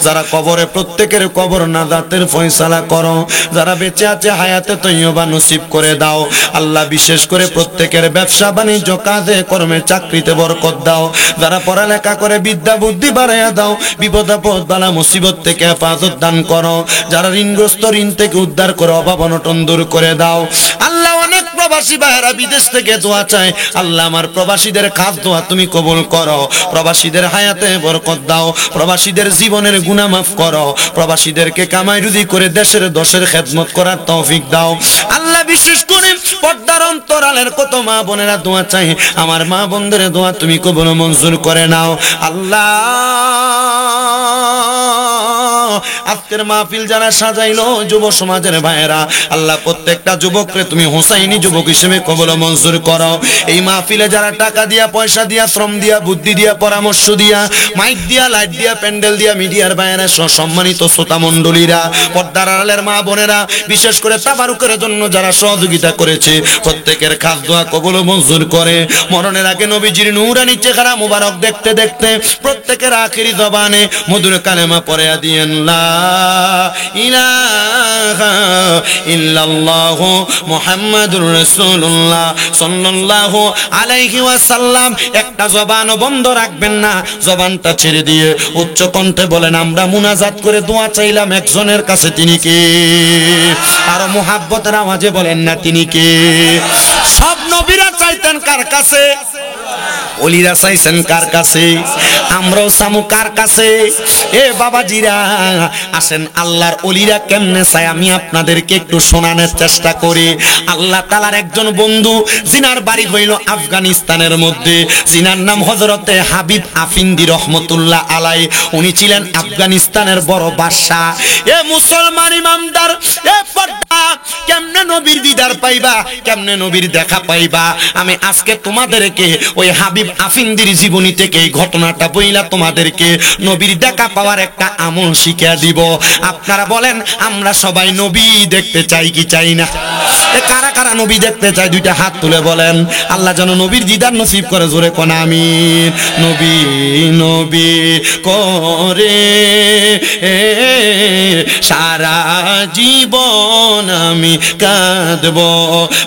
যারা কবরে প্রত্যেকের কবর নাজাতের ফয়সালা করো। যারা বেঁচে আছে হায়াতে তৈয়বা নসিব করে দাও আল্লাহ। বিশেষ করে প্রত্যেকের ব্যবসা বাণিজ্য কাজে কর্মে চাকরিতে বরকত দাও। যারা পড়ালেখা করে বিদ্যা বুদ্ধি বাড়াইয়া দাও। বিপদ আপদ বালা মুসিবত থেকে হেফাজত দান করো। যারা ঋণগ্রস্ত ঋণ থেকে উদ্ধার করে অভাব অনটন দূর করে দাও আল্লাহ। অনেক প্রবাসী ভাইরা বিদেশ থেকে দোয়া চায় আল্লাহ, আমার প্রবাসীদের খাস দোয়া তুমি কবুল করো। প্রবাসীদের হায়াতে বরকত দাও, প্রবাসীদের জীবনের গুনাহ মাফ করো, প্রবাসীদেরকে কামাই রুজি করে দেশের দশের খেদমত করার তৌফিক দাও আল্লাহ। বিশেষ করে পর্দার অন্তরালের কত মা বোনেরা দোয়া চাই, আমার মা বোনদের দোয়া তুমি কবুল মঞ্জুর করে নাও আল্লাহ। আজকের মাহফিল যারা সাজাইলো যুব সমাজের ভাইয়েরা আল্লাহ, প্রত্যেকটা যুবকরে তুমি হোসাইনি যুবক হিসেবে কবুল মঞ্জুর করো। এই মাহফিলে যারা টাকা দিয়া, পয়সা দিয়া, শ্রম দিয়া, বুদ্ধি দিয়া, পরামর্শ দিয়া, মাইক দিয়া, লাইট দিয়া, প্যান্ডেল দিয়া, মিডিয়ার ভাইয়েরা, সম্মানিত শ্রোতা মণ্ডলীরা, পর্দার আড়ালের মা বোনেরা, বিশেষ করে তাবারুকের জন্য যারা সহযোগিতা করেছে প্রত্যেকের খাস দোয়া কবুল মঞ্জুর করে। মরণের আগে নবীজির নূরানি চেহারা মুবারক দেখতে দেখতে প্রত্যেকের আখিরি জবানে মধুর কালেমা পড়ে দিয়েন লা ইলাহা ইল্লাল্লাহু মুহাম্মাদুর রাসূলুল্লাহ সাল্লাল্লাহু আলাইহি ওয়াসাল্লাম। একটা জবানও বন্ধ রাখবেন না, জবানটা ছেড়ে দিয়ে উচ্চ কণ্ঠে বলেন, আমরা মুনাজাত করে দোয়া চাইলাম একজনের কাছে, তিনি কে? আর মুহাব্বতের আওয়াজে বলেন না, তিনি কে? সব নবীরা চাইতেন কার কাছে? ওলিরা চাইছেন কার কাছে? আমরাও চামু কার কাছে? এ বাবাজিরা আসেন, আল্লাহর ওলিরা কেমনে চায় আমি আপনাদেরকে একটু শোনানোর চেষ্টা করি। আল্লাহ তাআলার একজন বন্ধু, জিনার বাড়ি হইল আফগানিস্তানের মধ্যে, জিনার নাম হযরতে হাবিব আফিন্দি রহমতুল্লাহ আলাই। উনি ছিলেন আফগানিস্তানের বড় বাদশা। এ মুসলমান ইমামদার, এ পর্দা, কেমনে নবীর দিদার পাইবা, কেমনে নবীর দেখা পাইবা? আমি আজকে তোমাদেরকে ওই হাবিব আফিন্দির জীবনী থেকে এই ঘটনাটা বইলা তোমাদেরকে নবীর দেখা পাওয়ার একটা আমল শিখিয়ে দিব। আপনারা বলেন, আমরা সবাই নবী দেখতে চাই কি চাই না? কারা কারা নবী দেখতে চাই দুইটা হাত তুলে বলেন। আল্লাহ যেন নবীর দিদার নসিব করে, জোরে কোন আমিন। নবী নবী করে সারা জীবন আমি কাঁদব,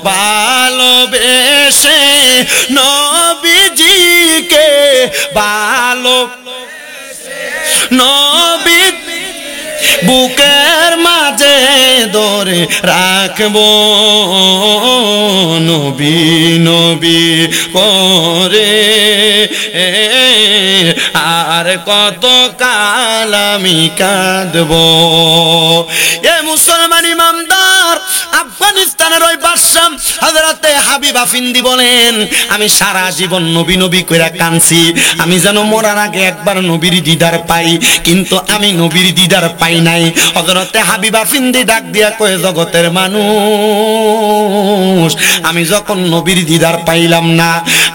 ভালোবেসে নবীজিকে, ভালো নবী বুকের মাঝে ধরে রাখবো, নবী নবী করে আর কত কাল আমি কাঁদবো। এ মুসলমান ইমানদার, আফগানিস্তান আফগানিস্তানের ওই বাদশা হযরতে হাবিবা ফিন্দি বলেন, আমি সারা জীবন নবী নবী কইরা কাঁদছি, আমি যেন মরার আগে একবার নবীর দিদার পাই, কিন্তু আমি নবীর দিদার পাই নাই। হযরতে হাবিবা ফিন্দি ডাক দিয়া কয়ে, জগতের মানুষ, আমি যখন নবীর দিদার পাইলাম না,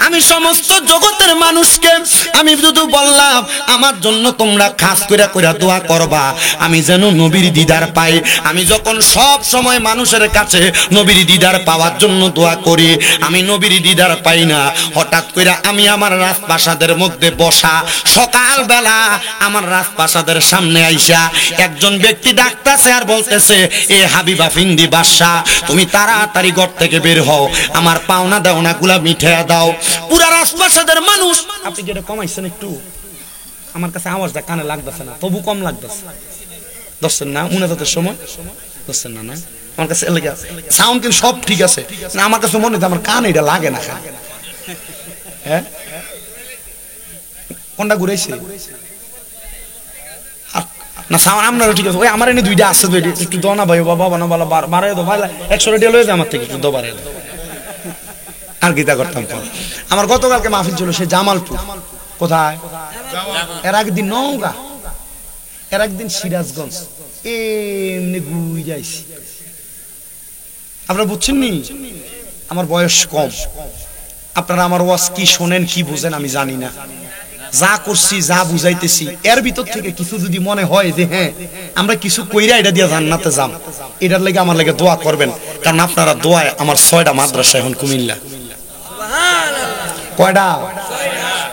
আমি সমস্ত জগতের মানুষকে আমি শুধু বললাম আমার জন্য তোমরা খাস কইরা কইরা দোয়া করবা, আমি যেন নবীর দিদার পাই। আমি যখন সব সময় মানুষের কাছে নবীর দিদার পাওয়ার জন্য দোয়া করি, আমি নবীর দিদার পাই না। হঠাৎ কইরা আমি আমার রাজপ্রাসাদের মধ্যে বসা, সকালবেলা আমার রাজপ্রাসাদের সামনে আইসা একজন ব্যক্তি ডাকতেছে আর বলতেছে, এ হাবিবা ফিন্দি বাদশা, তুমি তাড়াতাড়ি ঘর থেকে বের হও, আমার পাওনা দেওনা গুলা মিঠাইয়া দাও। পুরা রাজপ্রাসাদের মানুষ, আপনি যেটা কমাইছেন একটু, আমার কাছে আওয়াজটা কানে লাগতেছে না, তবু কম লাগতেছে, দশছেন না উনাদের সময় দশছেন না, না আমার কাছে সাউন্ড কিন্তু সব ঠিক আছে, না আমার কাছে মনে হচ্ছে আমার কানে এটা লাগে না। হ্যাঁ, কোনটা ঘুরাইছে না সাউন্ড আপনারও ঠিক আছে? ওই আমার এনে দুইটা আছে, একটু দো না ভাই, বাবা না বলা বাড়াই দো ভাই, 100 টাকা লয়ে যায় আমার থেকে, একটু দো বাড়াই দো। আর গীতা করতাম আমার গতকালকে মাহফিল ছিল সে জামালপুর, কোথায়? এর একদিন নওগাঁ, এর একদিন সিরাজগঞ্জ, এমনি ঘুরে যাইছি। আপনারা বুঝছেন নি, আমার বয়স কম, আপনারা আমার ওয়াজ কি শোনেন কি বুঝেন আমি জানি না, যা করছি যা বুঝাইতেছি এর ভিতর থেকে কিছু যদি মনে হয় যে হ্যাঁ আমরা কিছু কইরা এটা দিয়ে জান্নাতে যাম, এটার লাগে আমার লাগে দোয়া করবেন, কারণ আপনারা দোয়ায় আমার 6টা মাদ্রাসা এখন কুমিল্লা। কয়টা?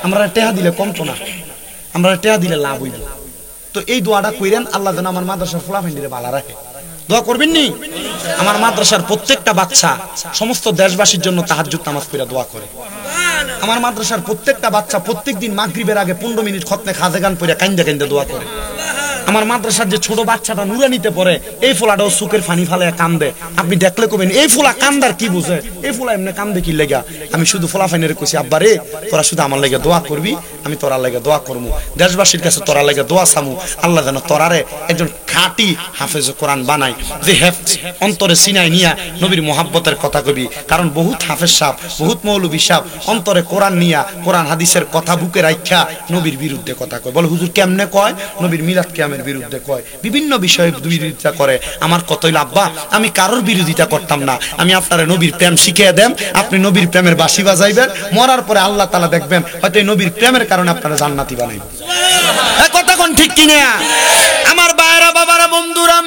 আমরা টেহা দিলে কমতো না, আমরা টেহা দিলে লাভ হইব। তো এই দোয়াটা কইরেন, আল্লাহ যেন আমার মাদ্রাসার ফলাফাইন্ডিরে ভালো রাখে। দোয়া করবেন নি? আমার মাদ্রাসার প্রত্যেকটা বাচ্চা সমস্ত দেশবাসীর জন্য তাহাজ্জুদ নামাজ পড়ে দোয়া করে। আমার মাদ্রাসার প্রত্যেকটা বাচ্চা প্রত্যেকদিন মাগরিবের আগে 15 মিনিট খতনে খাজে গান পড়ে কাইন্দা কাইন্দা দোয়া করে। আমার মাদ্রাসার যে ছোট বাচ্চাটা নুরানিতে পড়ে, এই ফোলাটাও চোখের ফানি ফালাইয়া কান্দে, আপনি দেখলে কবেন এই ফোলা কান্দার কি বুঝে, এই ফোলা এমনি কান্দে কি লেগা? আমি শুধু ফোলা ফাইনের কইছি, আব্বা রে তোরা শুধু আমার লাগে দোয়া করবি, আমি তোরা লাগে দোয়া করবো, দেশবাসীর কাছে তোরা লাগে দোয়া চামু, আল্লাহ যেন তোরারে একজন খাঁটি হাফেজ কোরআন বানাই, যে হেফজ অন্তরে সিনাই নিয়া নবীর মোহাব্বতের কথা কবি। কারণ বহুত হাফেজ সাহেব, বহুত মৌলবী সাহেব অন্তরে কোরআন নিয়া কোরআন হাদিসের কথা বুকে রাখা নবীর বিরুদ্ধে কথা কয়, বলে হুজুর কেমনে কয়, নবীর মিলাদ কিয়ামের বিরুদ্ধে কয়, বিভিন্ন বিষয়ে বিরোধিতা করে। আমার কত হইল আব্বা, আমি কারোর বিরোধিতা করতাম না, আমি আপনারা নবীর প্রেম শিখিয়ে দেন, আপনি নবীর প্রেমের বাঁশি বাজাইবেন, মরার পরে আল্লাহ তাআলা দেখবেন হয়তো এই নবীর প্রেমের কারণে আপনারা জান্নাতি বানাইবেন। এই কথা কোন ঠিক কিনা? আমার ভাইরা বাবারা বন্ধুরা,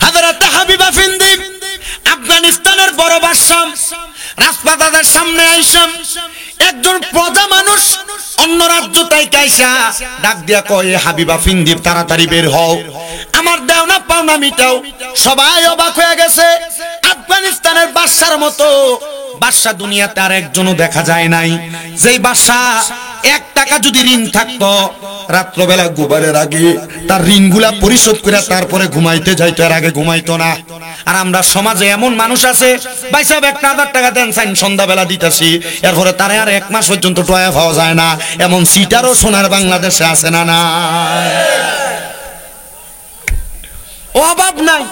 হযরত হাবিবা ফিন্দি আফগানিস্তানের বড় বাদশা রাজপ্রাসাদের সামনে আইসাম, একজন প্রজা মানুষ অন্য রাজ্য থেকে আইসা ডাক দিয়া কয়, হাবিবা ফিন্দি তাড়াতাড়ি বের হও, আমার দেওনা পাওনা মিটাও। সবাই অবাক হয়ে গেছে, আফগানিস্তানের বাদশার মতো বাদশা দুনিয়াতে আর একজনও দেখা যায় নাই। যেই বাদশা 1 টাকা যদি ঋণ থাকতো, রাত্রবেলা ঘুমানোর আগে তার ঋণগুলা পরিশোধ করে তারপরে ঘুমাইতে যাইতো, এর আগে ঘুমাইতো না। আর আমরা সমাজে এমন মানুষ আছে, ভাই সাহেব 1000 টাকা দেন, সন্ধ্যাবেলা দিতেছি, এরপরে তার আর 1 মাস পর্যন্ত টয়া পাওয়া যায় না, এমন সিটারও সোনার বাংলাদেশে আছে না? না, অভাব নাই।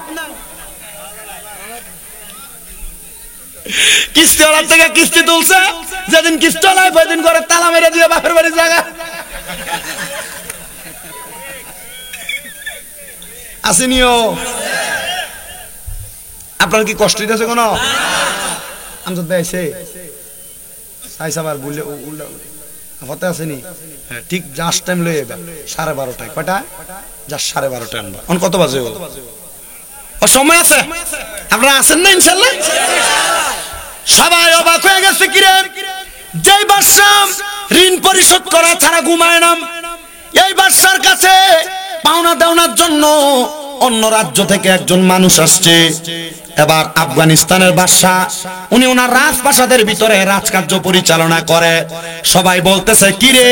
কিস্তিওয়ালার থেকে কিস্তি তুলছে, যেদিন কিস্তি নাই সেদিন করে তালা মেরে দিয়ে বাপের বাড়ির জায়গা আসেনিও। আপনার কি কষ্ট দিতেছে কোনো? আমি তো দেয়ছে আবার বললে হতে আসেনি, ঠিক জাস্ট টাইম লয়ে যাবে 12:30। কয়টা? জাস্ট 12:30 আনবা। এখন কত বাজে? ও সময় আছে, আপনারা আছেন না ইনশাআল্লাহ? সবাই অবাক হয়ে গেছে, কিরে যেই বাদশা ঋণ পরিশোধ করা ছাড়া ঘুমায় না, এই বাদশার কাছে পাওনা দেওয়ার জন্য অন্য রাজ্য থেকে একজন মানুষ আসছে। এবার আফগানিস্তানের বাদশা, উনি ওনার রাজপ্রাসাদের ভিতরে রাজকার্য পরিচালনা করে। সবাই বলতেছে, কিরে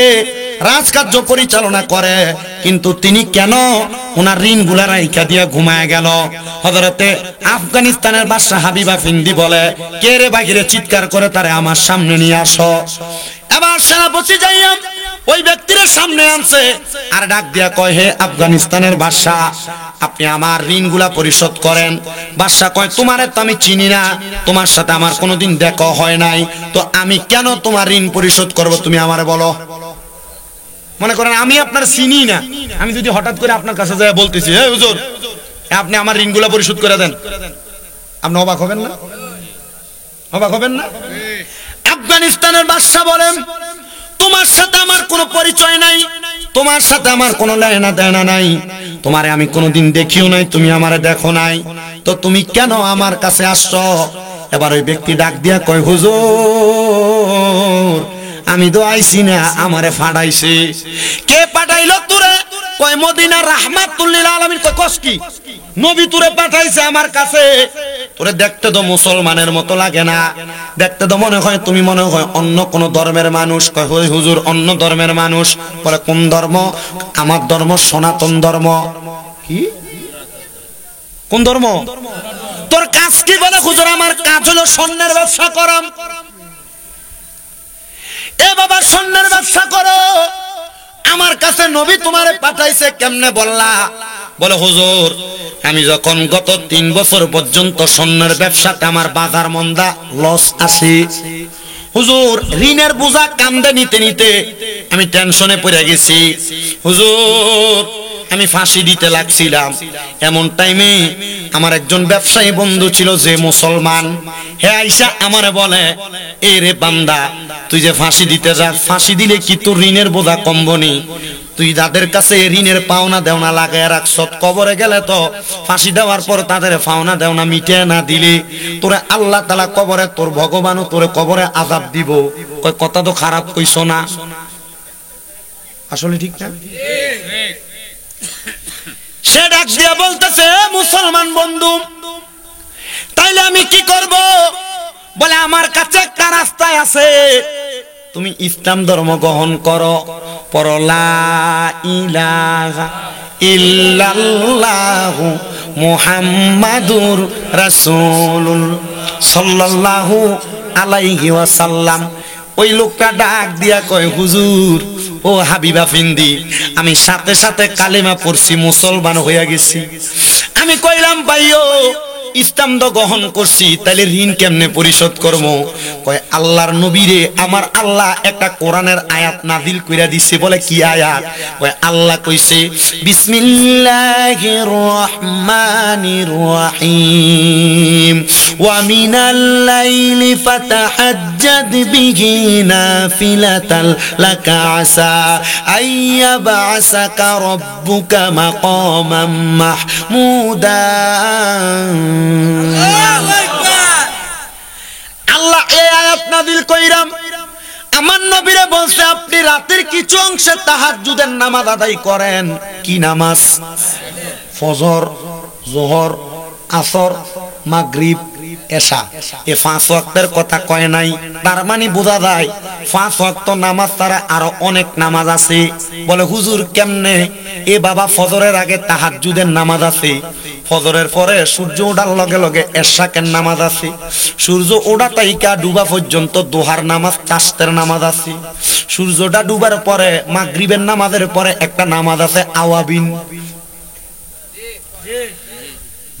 রাজকার্য পরিচালনা করে, কিন্তু তিনি কেন ওনার ঋণগুলা রাইখা দিয়ে ঘুমায় গেল? হযরতে আফগানিস্তানের বাদশা হাবিবা ফিন্দি বলে, কে রে বাহিরে চিৎকার করে, তারে আমার সামনে নিয়ে আসো। এবার সেনাপতি যাইয়া ওই ব্যক্তির সামনে আনছে আর ডাক দিয়া কয়, হে আফগানিস্তানের বাদশা, আপনি আমার ঋণগুলা পরিশোধ করেন। বাদশা কয়, তোমারে তো আমি চিনি না, তোমার সাথে আমার কোনোদিন দেখা হয় নাই, তো আমি কেন তোমার ঋণ পরিশোধ করব, তুমি আমারে বলো। মনে করেন আমি আপনার চিনি না, আমি যদি হঠাৎ করে আপনার কাছে যাই বলতেছি, হে হুজুর আপনি আমার ঋণগুলা পরিশোধ করে দেন, আপনি অবাক হবেন না? অবাক হবেন না? আফগানিস্তানের বাদশা বলেন, তোমার সাথে আমার কোনো পরিচয় নাই, তোমার সাথে আমার কোনো লেনা দেনা নাই, তোমারে আমি কোনোদিন দেখিও নাই, তুমি আমারে দেখো নাই, তো তুমি কেন আমার কাছে আসছো? এবার ওই ব্যক্তি ডাক দিয়া কয়, হুজুর আমি তো আইছি না, আমারে ফাড়াইছে। কে পাঠাইলো তোরে? কয় মদিনার রাহমাতুল লিল আলামিন। কয় কস কি? নবী তোরে পাঠাইছে আমার কাছে। তোরে দেখতে তো মুসলমানের মতো লাগে না, দেখতে তো মনে হয় তুমি মনে হয় অন্য কোন ধর্মের মানুষ। কয় হুজুর অন্য ধর্মের মানুষ? বলে কোন ধর্ম? আমার ধর্ম সনাতন ধর্ম। কি কোন ধর্ম? তোর কাজ কি? বলে হুজুর আমার কাজ হলো স্বর্ণের ব্যবসা করাম। এ বাবা স্বর্ণের ব্যবসা করো, আমার কাছে নবী তোমারে পাঠাইছে, কেমনে বললা? বলে হুজুর আমি যখন গত 3 বছর পর্যন্ত স্বর্ণের ব্যবসাতে আমার বাজার মন্দা, লস আসে। হুজুর ঋণের বোঝা কান্দে নিতে নিতে আমি টেনশনে পড়ে গেছি। হুজুর আমি ফাঁসি দিতে লাগছিলাম, এমন টাইমে আমার একজন ব্যবসায়ী বন্ধু ছিল যে মুসলমান, হে আইসা আমারে বলে, এ রে বান্দা তুই যে ফাঁসি দিতে যাস, ফাঁসি দিলে কি তোর ঋণের বোঝা কমবনি? তুই যাদের কাছে ঋণের পাওনা দেওনা লাগায় রাখছ, কবরে গেলে তো ফাঁসি দেওয়ার পর তাদের পাওনা দেওনা মিটে না দিলে তোরে আল্লাহ তাআলা কবরে, তোর ভগবানও তোরে কবরে আযাব দিব। কয় কথা তো খারাপ কইছো না? আসলে ঠিক না? সে ডাক দিয়া বলতেছে, মুসলমান বন্ধু তাইলে আমি কি করব? বলে আমার কাছে একটা রাস্তায় আছে, তুমি ইসলাম ধর্ম গ্রহণ করো, পড়ো লা ইলাহা ইল্লাল্লাহু মুহাম্মাদুর রাসূলুল্লাহ সাল্লাল্লাহু আলাইহি ওয়াসাল্লাম। ওই লোকটা ডাক দিয়া কয়, হুজুর ও হাবিবা ফিন্দি, আমি সাথে সাথে কালেমা পড়ছি, মুসলমান হইয়া গেছি। আমি কইলাম ভাইও ইসলাম তো গ্রহণ করছি, তাইলে ঋণ কেমনে পরিশোধ করবো? কয় আল্লাহর নবীরে আমার আল্লাহ একটা কোরআনের আয়াত নাযিল কইরা দিছে। বলে কি আয়াত? কয় আল্লাহ কইছে, বিসমিল্লাহির রহমানির রহিম ওয়া মিনাল লাইলি ফাতাহাজ্জাদ বিহি নাফিলাতাল লাকা আসা আইয়াবআসাকা রাব্বুকা মাকামান মাহমুদা। আল্লাহ এই আয়াত নাযিল কইরাম আমার নবীরে বলছে, আপনি রাতের কিছু অংশে তাহাজ্জুদের নামাজ আদায় করেন। কি নামাজ? ফজর, যোহর, আসর, মাগরিব, এশা। এই 5 ওয়াক্তের কথা কয় নাই, তার মানে বোঝা যায় 5 ওয়াক্ত নামাজ ছাড়া আরো অনেক নামাজ আছে। বলে হুজুর কেমনে? এ বাবা ফজরের আগে তাহাজ্জুদের নামাজ আছে, ফজরের পরে সূর্য ওঠার লগে লগে এশাকের নামাজ আছে, সূর্য ওঠা তাইকা ডুবা পর্যন্ত দোহার নামাজ, চাষতের নামাজ আছে, সূর্যটা ডুবার পরে মাগরিবের নামাজের পরে একটা নামাজ আছে আওয়াবিন।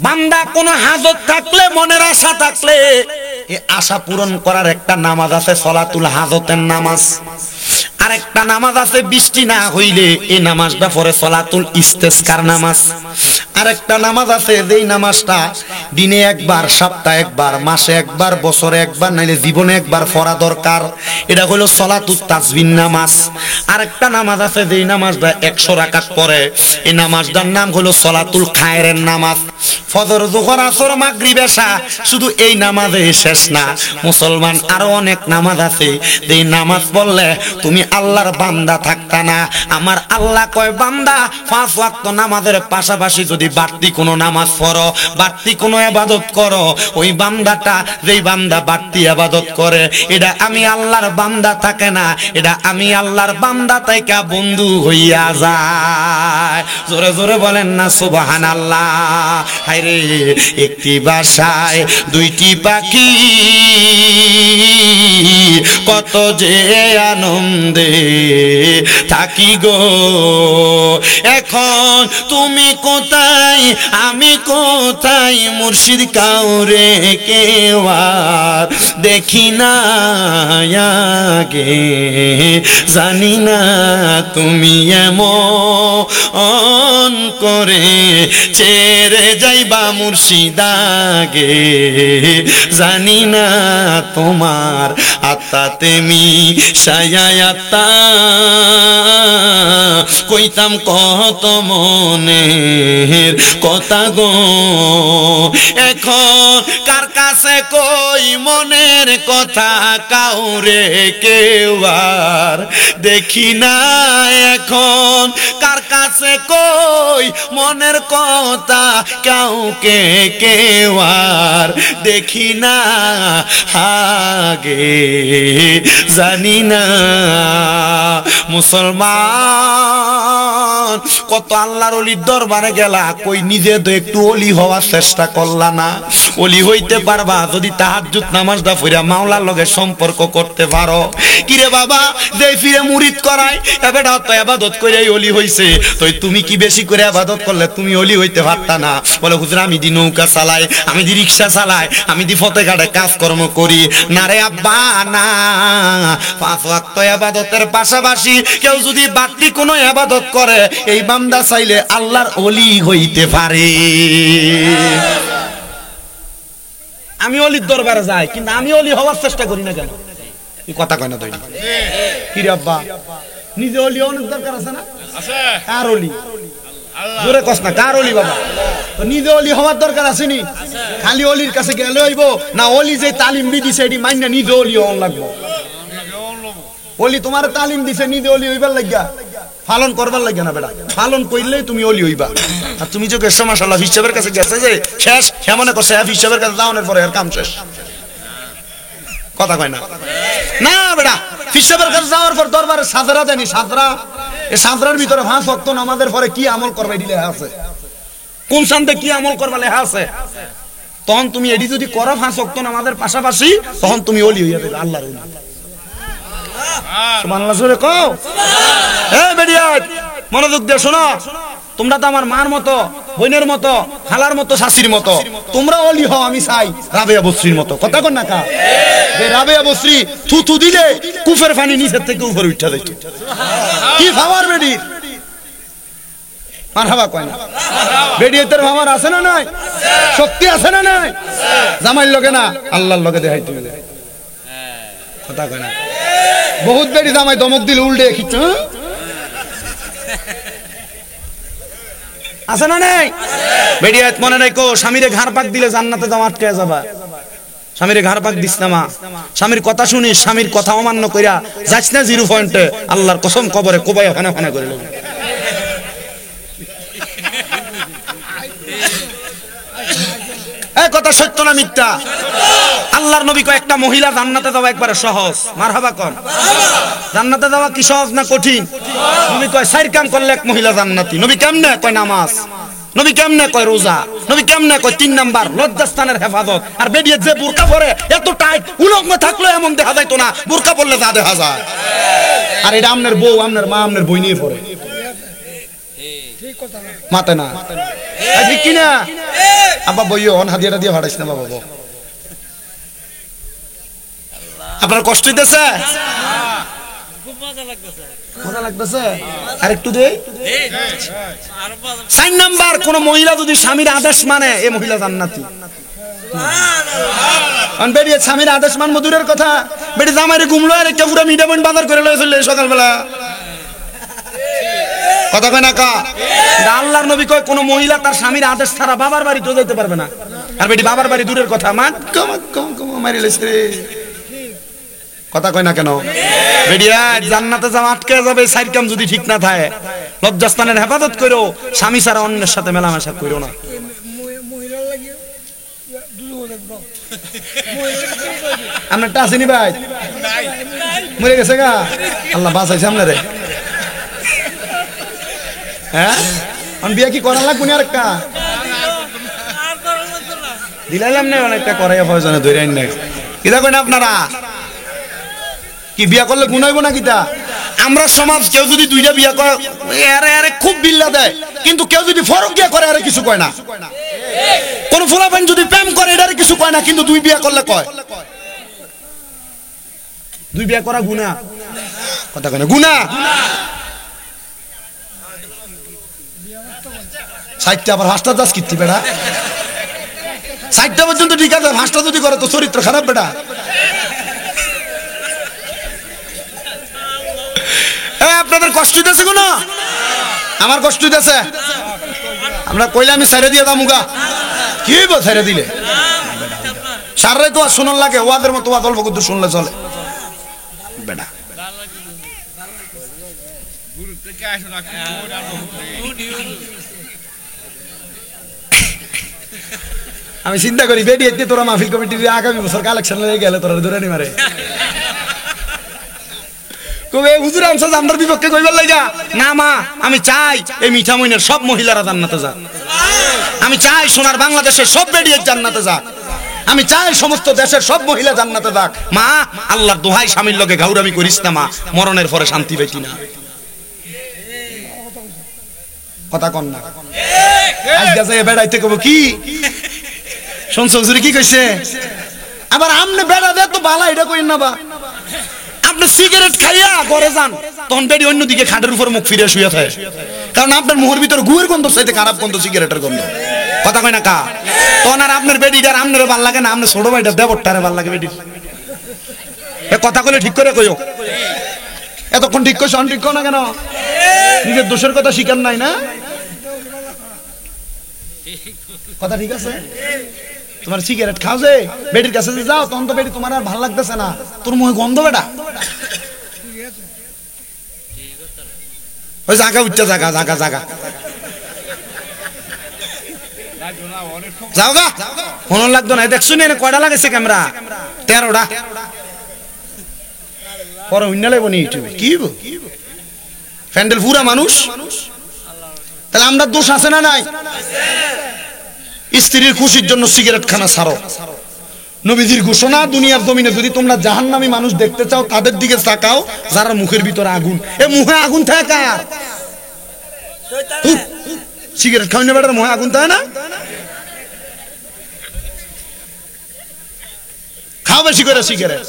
বান্দা কোন হাজত থাকলে, মনের আশা থাকলে এই আশা পূরণ করার একটা নামাজ আছে সলাতুল হাজতের নামাজ। আরেকটা নামাজ আছে বৃষ্টি না হইলে এই নামাজটা পড়ে সলাতুল ইস্তেসকার নামাজ। আরেকটা নামাজ আছে যেই নামাজটা দিনে একবার, সপ্তাহে একবার, মাসে একবার, বছরে একবার, নাইলে জীবনে একবার পড়া দরকার, এটা হলো সলাতুত তাসবিহ নামাজ। আরেকটা নামাজ আছে যেই নামাজটা 100 রাকাত পড়ে, এই নামাজটার নাম হলো সলাতুল খায়রের নামাজ। ফজর, যোহর, আসর, মাগরিব, এশা শুধু এই নামাজে শেষ না, মুসলমান আরো অনেক নামাজ আছে যেই নামাজ পড়লে তুমি আল্লাহর বান্দা থাকতা না। আমার আল্লাহ কয় বান্দা 5 ওয়াক্ত নামাজের পাশাপাশি যদি বাড়তি কোনো নামাজ পড়ো, বাড়তি কোনো ইবাদত করো, ওই বান্দাটা যেই বান্দা বাড়তি ইবাদত করে এটা আমি আল্লাহর বান্দা থাকে না, এটা আমি আল্লাহর বান্দা তাইকা বন্ধু হইয়া যায়। জোরে জোরে বলেন না সুবহানাল্লাহ। হায়রে একটি বাসায় দুইটি পাখি, কত যে আনন্দে থাকি গো। এখন তুমি কোথায় আমি কোথায় মুর্শিদ কাউরে কেউ আর দেখি না আগে, জানি না তুমি এমন করে ছেড়ে যাইবা মুর্শিদ আগে, জানি না তোমার আত্মাতে মিশাইয়া কইতাম কত মনের কথা গো। এখন কার কাছে কই মনের কথা কাউরে কেউ আর দেখি না, এখন কার কাছে কই মনের কথা কাউকে কেউ আর দেখি না আগে, জানি না। মুসলমান কত আল্লাহর ওলির দরবারে গেলা, কই নিজে তো একটু ওলি হওয়ার চেষ্টা করলা না? ওলি হইতে পারবা যদি তাহাজ্জুদ নামাজটা পড়া মাওলার লগে সম্পর্ক করতে পারো। কিরে বাবা, যে ফিরে মুরিদ করায় এবারে তো ইবাদত কইরাই ওলি হইছে, তো তুমি কি বেশি করে ইবাদত করলে তুমি ওলি হইতে পারতা না? বলে হুজুর আমি দি নৌকা চালাই, আমি দি রিকশা চালাই, আমি দি ফতেঘাটে কাজকর্ম করি। না রে আব্বা না, 5 ওয়াক্ত ইবাদতের পাশাপাশি কেউ যদি বাড়তি কোনো ইবাদত করে এই বান্দা চাইলে আল্লাহর ওলি হইতে পারে। আমি ওলির দরবারে যাই কিন্তু আমি ওলি হওয়ার চেষ্টা করি না কেন? এই কথা কয় না তুই? কি রে আব্বা, নিজে ওলি হওয়ার দরকার আছে না? আছে। কার ওলি? জোরে কস না, কার ওলি বাবা? তো নিজে ওলি হওয়ার দরকার আছে নি? খালি ওলির কাছে গেলে হইব না? ওলি যে তালিম দিছে এটি মাইনা নিজে ওলি হওয়ার লাগবে। ওলি তোমার তালিম দিছে, নিজে ওলি হইবার লাগিয়া পালন করবার লাগিয়া না বেটা, পালন করলেই তুমি ওলি হইবা। আর তুমি যে গেছো মাশাআল্লাহ হিসাবের কাছে গেছে যে শেষ, কেমন করছে হিসাবের কাছে যাওয়ার পরে আর কাম শেষ। কথা কয় না? না বেটা, হিসাবের কাছে যাওয়ার পর দরবারে সাদরা দেনি, সাদরা, এই সাদরার ভিতরে 5 ওয়াক্ত নামাজের পরে কি আমল করবে এটি লেখা আছে, কোন শান্তে কি আমল করবা লেখা আছে। তখন তুমি এটি যদি করো 5 ওয়াক্ত নামাজের পাশাপাশি, তখন তুমি ওলি হইয়া যাবে, আল্লাহর ওলি। সুবহানাল্লাহ জোরে কও। এই বেডিয়া মনোযোগ দিয়ে শোনো, তোমরা তো আমার মার মতো, বোনের মতো, খালার মতো, শাশির মতো, তোমরা ওলি হও আমি চাই রাবেয়া বসরির মতো। কথা কন না কা? যে রাবেয়া বসরি থুথু দিলে কুফের পানি নিচের থেকে উপরে উঠা যাইত। কি ভাবার বেডি? মারহাবা কয় না? বেডিয়াতের ভাবার আছে না নাই? শক্তি আছে না নাই? জামাইর লগে না আল্লাহর লগে দেখাইতে হবে। কথা কয় না? বহুত বেডি জামাই দমক দিলে উল্টে খিচ আছে না নাই? বেডিয়াত মনে রাখো, স্বামীরে ঘাড় পাক দিলে জান্নাতে যাওয়া আটকে যাবা। স্বামীরে ঘাড় পাক দিস না মা, স্বামীর কথা শুনিস, স্বামীর কথা অমান্য কইরা যাস না 0 পয়েন্টে, আল্লাহর কসম কবরে কোবাই ওখানে ওখানে করে নেব। এই কথা সত্য না মিথ্যা? আল্লাহর নবী কয় একটা মহিলা জান্নাতে যাওয়া একবারে সহজ। মারহাবা কোন? জান্নাতে যাওয়া কি সহজ না কঠিন? নবী কয় 4 কাম করলে এক মহিলা জান্নাতি। নবী কেমনে কয়? নামাজ। নবী কেমনে কয়? রোজা। নবী কেমনে কয়? 3 নাম্বার লজ্জাস্থানের হেফাজত। আর বেডিয়ে যে বুরকা পরে এত টাইট উলঙ্গ থাকলো এমন দেখা যাইতো না, বুরকা পরলে যা দেখা যায়। আর এটা আমনের বউ, আমনের মা, আমনের বই নিয়ে পড়ে মাতে না ঠিক কিনা? আব্বা বইও অন হাদিয়াটা দিয়ে ভাড়াইস না বাবা। আপনার কষ্ট হইতেছে? মজা লাগতেছে? আর একটু দে। 4 নাম্বার, কোন মহিলা যদি স্বামীর আদেশ মানে এই মহিলা জান্নাতি। বেরিয়ে স্বামীর আদেশ মান মধুরের কথা, বেটি জামাইরে ঘুমলো আর একটা পুরো মিঠামইন বাজার করে লয়ে চললে সকালবেলা। কথা কয় না কা? আল্লাহর নবী কয় কোন মহিলা তার স্বামীর আদেশ ছাড়া বাবার বাড়ি তো যেতে পারবে না। আর বেটি বাবার বাড়ি দূরের কথা, মাত কম কম কম মারি লেছে। কথা কয় না কেন? বেডিয়া জান্নাতে যাওয়া আটকে যাবে 4 কাম যদি ঠিক না থাকে। লজ্জাস্থানের হেফাজত করো, স্বামী ছাড়া অন্যের সাথে মেলামেশা করো না। আপনারটা আসেনি ভাই? মরে গেছে গা? আল্লাহ বাঁচাইছে আপনারে। হ্যাঁ বিয়া কি করা লাগবে না? আরেকটা দিলাইলাম না, অনেকটা করাইয়া প্রয়োজনে ধরে আইন না। কিতা কয় না আপনারা? কি বিয়া করলে গুণ হইব না? কিতা আমরা সমাজ কেউ যদি দুইটা বিয়া করে আরে আরে খুব বিল্লা দেয়, কিন্তু কেউ যদি ফরকিয়া করে আরে কিছু কয় না। কোন ফুলাফান যদি প্রেম করে এটারে কিছু কয় না, কিন্তু দুই বিয়া করলে কয়। দুই বিয়া করা গুনাহ, কথা কয় না গুনাহ। সাইটটা আবার হাসটা দাস কিত্তি বেটা, সাইটটা পর্যন্ত ঠিক আছে, হাসটা যদি করে তো চরিত্র খারাপ বেটা। আপনাদের কষ্ট দিতেছে কোন? আমার কষ্ট দিতেছে। আমরা কইলে আমি ছেড়ে দিয়ে দামুগা, কি ছেড়ে দিলে সারাই তো আর শোনার লাগে, ওয়াদের মতো ওয়াদ অল্প কিন্তু শুনলে চলে বেটা। আমি চিন্তা করি বেডি এতে তোরা মাহফিল কমিটির আগামী বছর কালেকশন হয়ে গেলে তোরা ধরে নি মারে কবে হুজুর আমসা জামদার বিপক্ষে কইবার লাগা না। মা আমি চাই এই মিঠা মইনের সব মহিলারা জান্নাতে যাক, আমি চাই সোনার বাংলাদেশের সব বেডি জান্নাতে যাক, আমি চাই সমস্ত দেশের সব মহিলা জান্নাতে যাক। মা আল্লাহর দোহাই স্বামীর লগে গাউরামি করিস না মা, মরণের পরে শান্তি পাইতি না। কথা কন না আজকে যাই বেড়াইতে কব কি শুনছো হুজুর কি কইছে? আবার আমনে বেড়া দে তো বালা এটা কইন না বা, আপনি সিগারেট খাইয়া ঘরে যান তখন বেডি অন্যদিকে খাটের উপর মুখ ফিরে শুয়ে থাকে, কারণ আপনার মুখের ভিতর গুয়ের গন্ধ চাইতে খারাপ গন্ধ সিগারেটের গন্ধ। কথা কয় না কা? তখন আর আপনার বেডিটার আপনার ভাল লাগে না, আপনার ছোট ভাইটা দেবরটারে ভাল লাগে বেডি। এ কথা কইলে ঠিক করে কইও, এতক্ষণ ঠিক কইছ ঠিক কও না কেন? নিজের দোষের কথা স্বীকার নাই না? কথা ঠিক আছে? তোমার সিগারেট খাও যে বেডির কাছে যাও তখন তো বেডি তোমার আর ভাল লাগতেছে না, তোর মুখে গন্ধ বেটা। ওই জায়গা উঠছে জায়গা জায়গা জায়গা যাও গা, ফোন লাগতো না। দেখছো না কয়টা লাগাইছে ক্যামেরা? 13টা। পরে হইনা লাগবো নি ইউটিউবে কি প্যান্ডেল পুরা মানুষ। তাহলে আমরা দোষ আছে না নাই? স্ত্রীর খুশির জন্য সিগারেট খানা ছাড়ো। নবীজির ঘোষণা, দুনিয়ার জমিনে যদি তোমরা জাহান্নামী মানুষ দেখতে চাও তাদের দিকে তাকাও যারা মুখের ভিতরে আগুন। এ মুখে আগুন থাকে কার? সিগারেট খাওয়ানো বেটার মুখে আগুন থাকে না? খাও বেশি করে সিগারেট।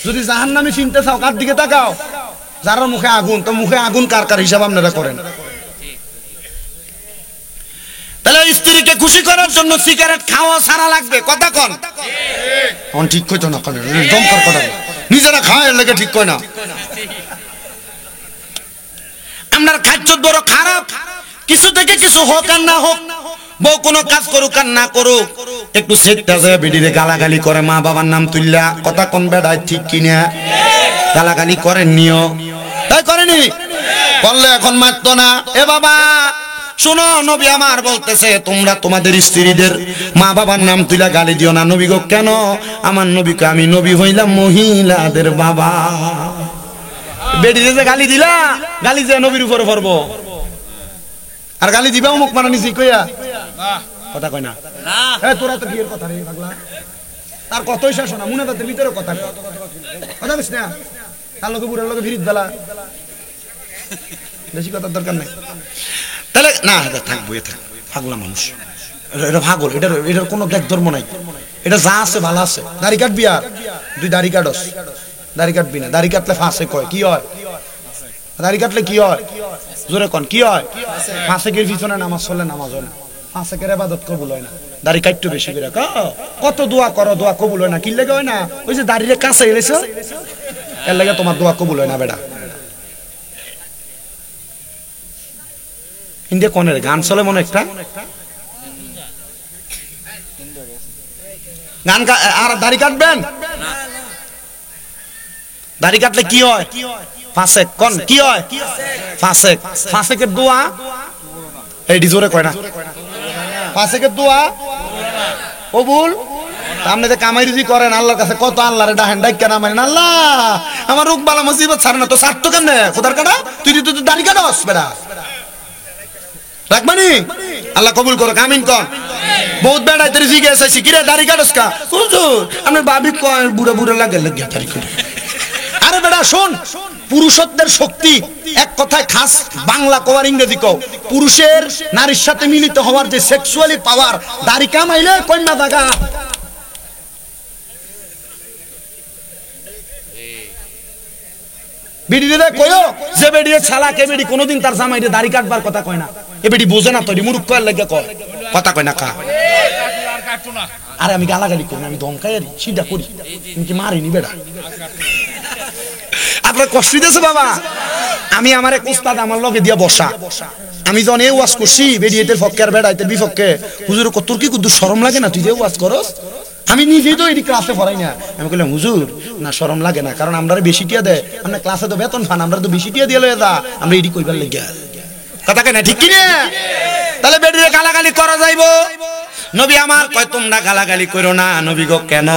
যদি জাহান্নামী চিনতে চাও কার দিকে তাকাও? যারা মুখে আগুন। তো মুখে আগুন কার কার হিসাব আপনারা করেন। তাহলে স্ত্রীকে খুশি করার জন্য সিগারেট খাওয়া ছাড়া লাগবে। কথা কন ঠিক কইতো না, দমকার কথা নিজেরা খাওয়ার লাগে ঠিক কয় না। আপনার খাদ্য বড় খারাপ, কিছু থেকে কিছু হোক আর না হোক, বউ কোনো কাজ করুক আর না করুক, একটু সেটটা যায় বেডিরে গালাগালি করে মা বাবার নাম তুললা। কথা কোন বেড়ায় ঠিক কিনা? গালাগালি করেন নিও, তাই করেনি? করলে এখন মারতো না। এ বাবা শোনো, নবী আমার বলতেছে তোমরা তোমাদের স্ত্রীদের মা বাবার নাম তুইলা গালি দিও না। নবী গো কেন? আমার নবীকে আমি নবী হইলাম মহিলাদের বাবা। বেডিরে যে গালি দিলা, গালি যে নবীর উপরে পড়বো, আর গালি দিবাও মুখ মারা নিছি কইয়া। কথা কয় না তোরা তো বিয়ের কথা রে পাগলা, তার কতই শেষ না মনে তাদের ভিতরে কথা কথা বলিস না। তার লোকে বুড়ার লোকে ভিড়িত বেলা বেশি কথার দরকার নাই। তাহলে না থাকবো, এ থাক পাগলা মানুষ, এটা পাগল। এটার কোনো দেখ ধর্ম নাই, এটা যা আছে ভালো আছে। দাড়ি কাটবি আর তুই দাড়ি কাটস, দাড়ি কাটবি না। দাড়ি কাটলে ফাঁসে কয় কি হয়? দাড়ি কাটলে কি হয়? জোরে কন কি হয়? ফাঁসেকের পিছনে নামাজ চলে, নামাজ হয় না। ফাঁসেকের ইবাদত কবুল হয় না। দাড়ি কাটতে বেশি করে কত দোয়া করো, দোয়া কবুল হয় না। কি লাগে হয় না? ওই যে দাড়িরে কাছে এলেছ এর লাগে তোমার দোয়া কবুল হয় না বেটা। ইন্ডিয়া কনের গান চলে মনে একটা গান। আর দাড়ি কাটবেন? দাড়ি কাটলে কি হয়? ফাঁসেক কোন কি হয়? ফাঁসেক। ফাঁসেকের দোয়া এই জোরে কয় না। ফাঁসেকের দোয়া কবুল। আপনি কামাই রুজি করেন আল্লাহর কাছে, কত আল্লাহরে ডাহেন ডাইকা না মানেন। আল্লাহ আমার রোগ বালা মুসিবত ছাড়ে না, তো ছাড় তো কেমনে খোদার কাটা? তুই তো দাড়ি কাটস বেটা, রাখবানি আল্লাহ কবুল করো। আমিন কন। বহুত বেড়াই তোর জিজ্ঞেস আছি কিরে দাড়ি কাটস কা? হুজুর আপনার বাবি কয় বুড়া বুড়া লাগে দাড়ি কাটে। আরে বেটা শোন, পুরুষত্বের শক্তি এক কথায় খাস বাংলা কওয়ার ইংরেজি কও, পুরুষের নারীর সাথে মিলিত হওয়ার যে সেক্সুয়ালি পাওয়ার, দাড়ি কামাইলে কন্যা দাগা। বিড়ি দিলে কয়ো যে বেড়িয়ে ছালাকে বেড়ি কোনোদিন তার জামাইরে দাড়ি কাটবার কথা কয় না, এ বেড়ি বোঝে না, তৈরি মুরুখ কয়ার লাগে কয় কথা কয় না কা। আরে আমি গালাগালি করি না, আমি ধমকাই আরি সিধা করি, তুমি কি মারিনি বেড়া? আপনার কষ্ট দিতেছে বাবা। আমি আমার এক উস্তাদ আমার লগে দিয়া বসা, আমি যখন এই ওয়াজ করছি বেড়িয়েতের পক্ষে আর বেড়াইতের বিপক্ষে, হুজুর তোর কি কুদুর শরম লাগে না তুই যে ওয়াজ করস? আমি নিজেই তো এটি ক্লাসে পড়াই না। আমি বললাম হুজুর না শরম লাগে না, কারণ আমরা বেশি টিয়া দেয়, আমরা ক্লাসে তো বেতন পান, আমরা তো বেশি টিয়া দিয়ে লয়ে যা, আমরা এটি কইবার লেগে কথা কেনা ঠিক কিনা? তাহলে বেড়িয়ে গালাগালি করা যাইবো? নবী আমার কয় তোমরা গালাগালি করো না। নবী গো কেন?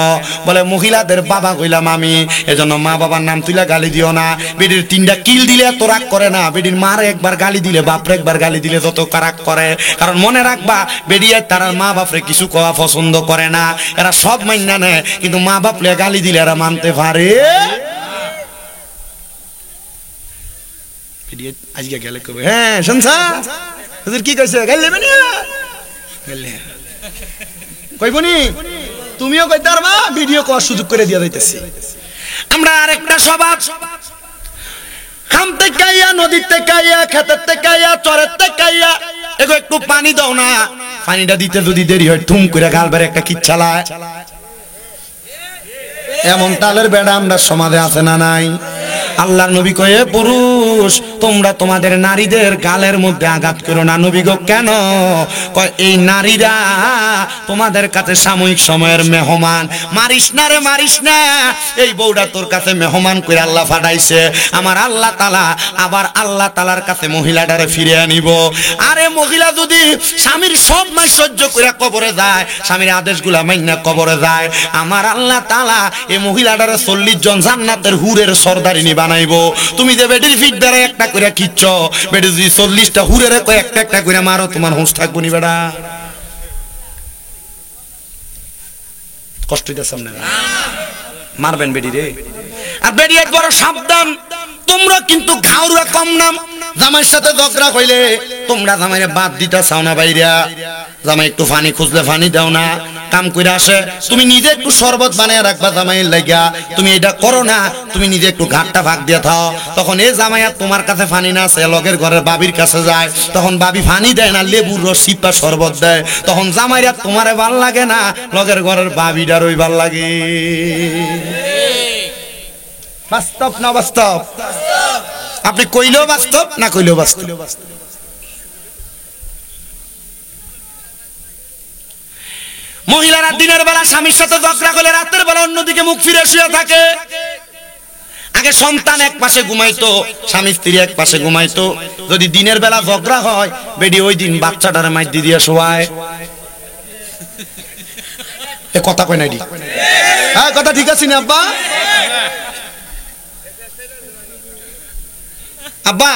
বলে মহিলাদের বাবা কইলাম আমি, এজন্য মা বাবার নাম তুইলা গালি দিও না। বেডির 3টা কিল দিলে তো রাগ করে না, বেডির মার একবার গালি দিলে বাপরে একবার গালি দিলে যত রাগ করে। কারণ মনে রাখবা বেডিয়ে তার মা বাপরে কিছু কোয়া পছন্দ করে না, এরা সব মাইনা নেয়, কিন্তু মা বাপলে গালি দিলে এরা মানতে পারে। আজকে গেলে কবে হ্যাঁ শুনছা হুজুর কি কইছে গাইলে মানে গাইলে কইবনি তুমিও কইতে পারবা, ভিডিও করার সুযোগ করে দিয়া যাইতেছি। আমরা আরেকটা স্বভাব, খামতে কাইয়া নদীতে কাইয়া খেতেতে কাইয়া চরেতে কাইয়া এগো একটু পানি দাও না, পানিটা দিতে যদি দেরি হয় থুম করে গালবার একটা কিচ্ছালায়। এমন তালের বেড়া আমরা সমাজে আছে না নাই? আল্লাহর নবী কয়ে পুরুষ তোমরা তোমাদের নারীদের গালের মধ্যে আঘাত করো না। নবী গো কেন? কয় এই নারীরা তোমাদের কাছে সাময়িক সময়ের মেহমান, মারিস না রে মারিস না, এই বউটা তোর কাছে মেহমান করে আল্লাহ পাঠাইছে। আমার আল্লাহ তাআলা আবার আল্লাহ তাআলার কাছে মহিলাটারে ফিরে আনিব। আরে মহিলা যদি স্বামীর সব মাই সহ্য করে কবরে যায়, স্বামীর আদেশগুলা মাইন্না কবরে যায়, আমার আল্লাহ তাআলা এই মহিলাটারে 40 জন জান্নাতের হুরের সর্দারিনী বানাইবো। তুমি যে বেটির ফিট ধরে একটা করে কিচ্ছ, বেটি যদি 40টা হুরের একটা একটা করে মারো, তোমার হুঁশ থাকবো নি বেটা? কষ্ট হইতেছে সামনে মারবেন বেটি রে। আর বেটি এক বড় সাবধান, তোমরা কিন্তু ঘাউরা কম নাম। জামাইয়ের সাথে ঝগড়া হইলে তোমরা জামাইরে বাদ দিতে চাও না বাইরা, জামাই একটু পানি খুঁজলে পানি দাও না, কাম করে আসে তুমি নিজে একটু শরবত বানিয়ে রাখবা জামাইয়ের লাগিয়া, তুমি এটা করো না, তুমি নিজে একটু ঘাটটা ভাগ দিয়ে থাও। তখন এই জামাইয়া তোমার কাছে পানি না আছে, লগের ঘরের বাবির কাছে যায়, তখন বাবি পানি দেয় না, লেবুর রস সিপা শরবত দেয়, তখন জামাইরা তোমারে ভাল লাগে না, লগের ঘরের বাবিটার ওই ভাল লাগে। বাস্তব না বাস্তব? আপনি কইলেও বাস্তব না কইলেও বাস্তব। মহিলারা দিনের বেলা স্বামীর সাথে ঝগড়া করলে রাতের বেলা অন্যদিকে মুখ ফিরে শুয়ে থাকে। আগে সন্তান এক পাশে ঘুমাইতো, স্বামী স্ত্রী এক পাশে ঘুমাইতো। যদি দিনের বেলা ঝগড়া হয়, বেডি ওই দিন বাচ্চাটারে মাইর দিয়ে শোয়ায়। এ কথা কয় নাই? হ্যাঁ কথা ঠিক আছে না আব্বা? আব্বা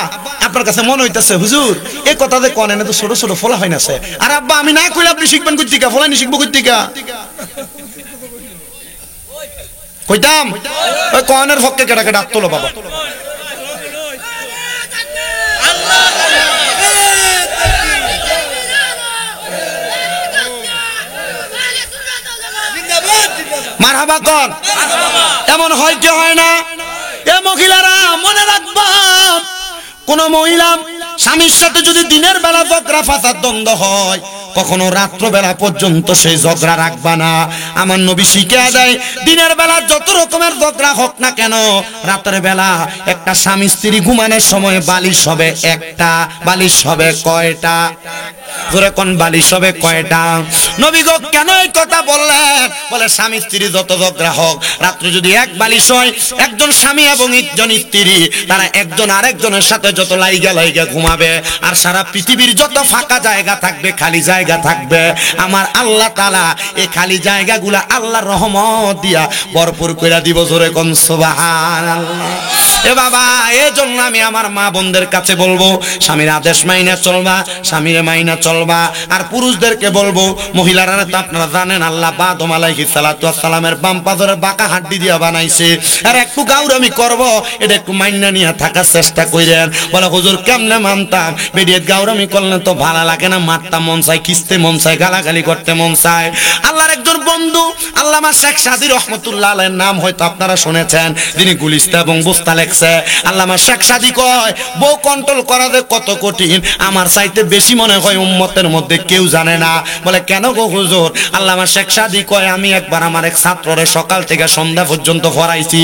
আপনার কাছে মনে হইতেছে হুজুর এই কথা যে কনে না তো ছোট ছোট ফলা হয় না। আর আব্বা আমি না কইলে আপনি শিখবেন কই থেকে? ফলানি শিখবো কই থেকে? কইতাম ওই কনের পক্ষে কেটাকে ডাক তোলো বাবা। মারহাবা কন। এমন হয় কি হয় না? এ মহিলারা মনে রাখবা, কোন মহিলা স্বামীর সাথে যদি দিনের বেলা ঝগড়া ফাসাদ দ্বন্দ্ব হয়, কখনো রাত্র বেলা পর্যন্ত সেই ঝগড়া রাখবা না। আমার নবী শিখিয়ে দেয় দিনের বেলা যত রকমের ঝগড়া হোক না কেন, রাতের বেলা একটা স্বামী স্ত্রী ঘুমানোর সময় বালিশ হবে একটা, বালিশ হবে কয়টা? জোরে কোন বালিশ হবে কয়টা? নবী গো কেন এই কথা বললেন? বলে স্বামী স্ত্রী যত ঝগড়া হোক, রাত্রে যদি এক বালিশ হয়, একজন স্বামী এবং একজন স্ত্রী তারা একজন আরেকজনের সাথে যত লাইগা লাইগা ঘুমাবে, আর সারা পৃথিবীর যত ফাঁকা জায়গা থাকবে, খালি জায়গা থাকবে, আমার আল্লাহ তাআলা এই খালি জায়গাগুলা আল্লাহর রহমত দিয়া ভরপুর কইরা দিব। জোরে কোন সুবহানাল্লাহ। এ বাবা এই জন্য আমি আমার মা বোনদের কাছে বলবো, স্বামীর আদেশ মাইনা চলবা, স্বামীর মাইনা না চলবা। আর পুরুষদেরকে বলবো, মহিলারা তো আপনারা জানেন আল্লাহ আদম আলাইহিস সালাতু ওয়াস সালামের বাম পাজরের বাঁকা হাড্ডি দিয়া বানাইছে। আর একটু গাউরামি করব, এটা একটু মাইন্না নিয়ে থাকার চেষ্টা কইরেন। বলে হুজুর কেমনে মানতাম, বেডিয়ে গাউরামি করলে তো ভালো লাগে না, মারতে মন চায়, খিস্তে মন চায়, গালাগালি করতে মন চায়। আল্লাহর একজন বন্ধু আল্লামা শেখ সাদী রহমাতুল্লাহ আলাইহির নাম হয়তো আপনারা শুনেছেন, যিনি গুলিস্তা এবং বুস্তা লেখছে। আল্লামা শেখ সাদী কয়, বউ কন্ট্রোল করা যে কত কঠিন আমার চাইতে বেশি মনে হয় উম্মতের মধ্যে কেউ জানে না। বলে কেন গো হুজুর? আল্লামা শেখ সাদী কয়, আমি একবার আমার এক ছাত্ররে সকাল থেকে সন্ধ্যা পর্যন্ত পড়াইছি।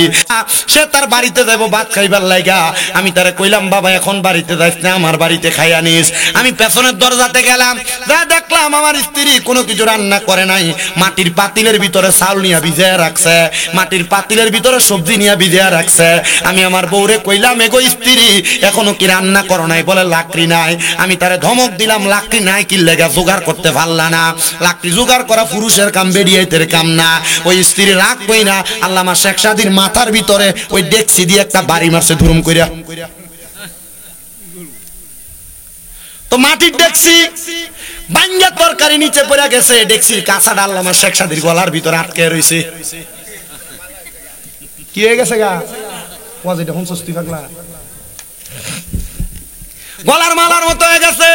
সে তার বাড়িতে যাবো ভাত খাইবার লাগা, আমি তারে কইলাম বাবা এখন বাড়িতে যাইস না, আমার বাড়িতে খাইয়া নিস। আমি পেছনের দরজাতে গেলাম, যা দেখলাম আমার স্ত্রী কোনো কিছু রান্না করে নাই, মাটির পাতিলের ভিতরে চাউল নিয়ে ভিজিয়ে রাখছে, মাটির পাতিলের ভিতরে সবজি নিয়ে ভিজিয়ে রাখছে। আমি আমার বউরে কইলাম, এগো স্ত্রী এখনো কি রান্না করো নাই? বলে লাকড়ি নাই। আমি তারে ধমক দিলাম, লাকড়ি নাই কি লেগা জোগাড় করতে পারলা না? লাকড়ি জোগাড় করা পুরুষের কাম, বেরিয়েতের কাম না। ওই স্ত্রী রাগ কই না, আল্লামা শেখ সাদীর মাথার ভিতরে ওই ডেকসি দিয়ে একটা বাড়ি মারছে ধুরুম কইরা। তো মাটির ডেকসি বাঙ্গা তরকারি নিচে পড়ে গেছে, ডেকসির কাঁচাটা আল্লামা শেখ সাদীর গলার ভিতরে আটকে রইছে। কি হয়ে গেছে গা? ওয়াজিটা হুন সস্তি পাগলা, গলার মালার মতো হয়ে গেছে।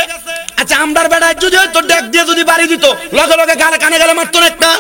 আচ্ছা আমদার বেড়ায় যদি হয়তো ডেক দিয়ে যদি বাড়ি দিত, লগে লগে গালে কানে গেলে মারতো না একটা।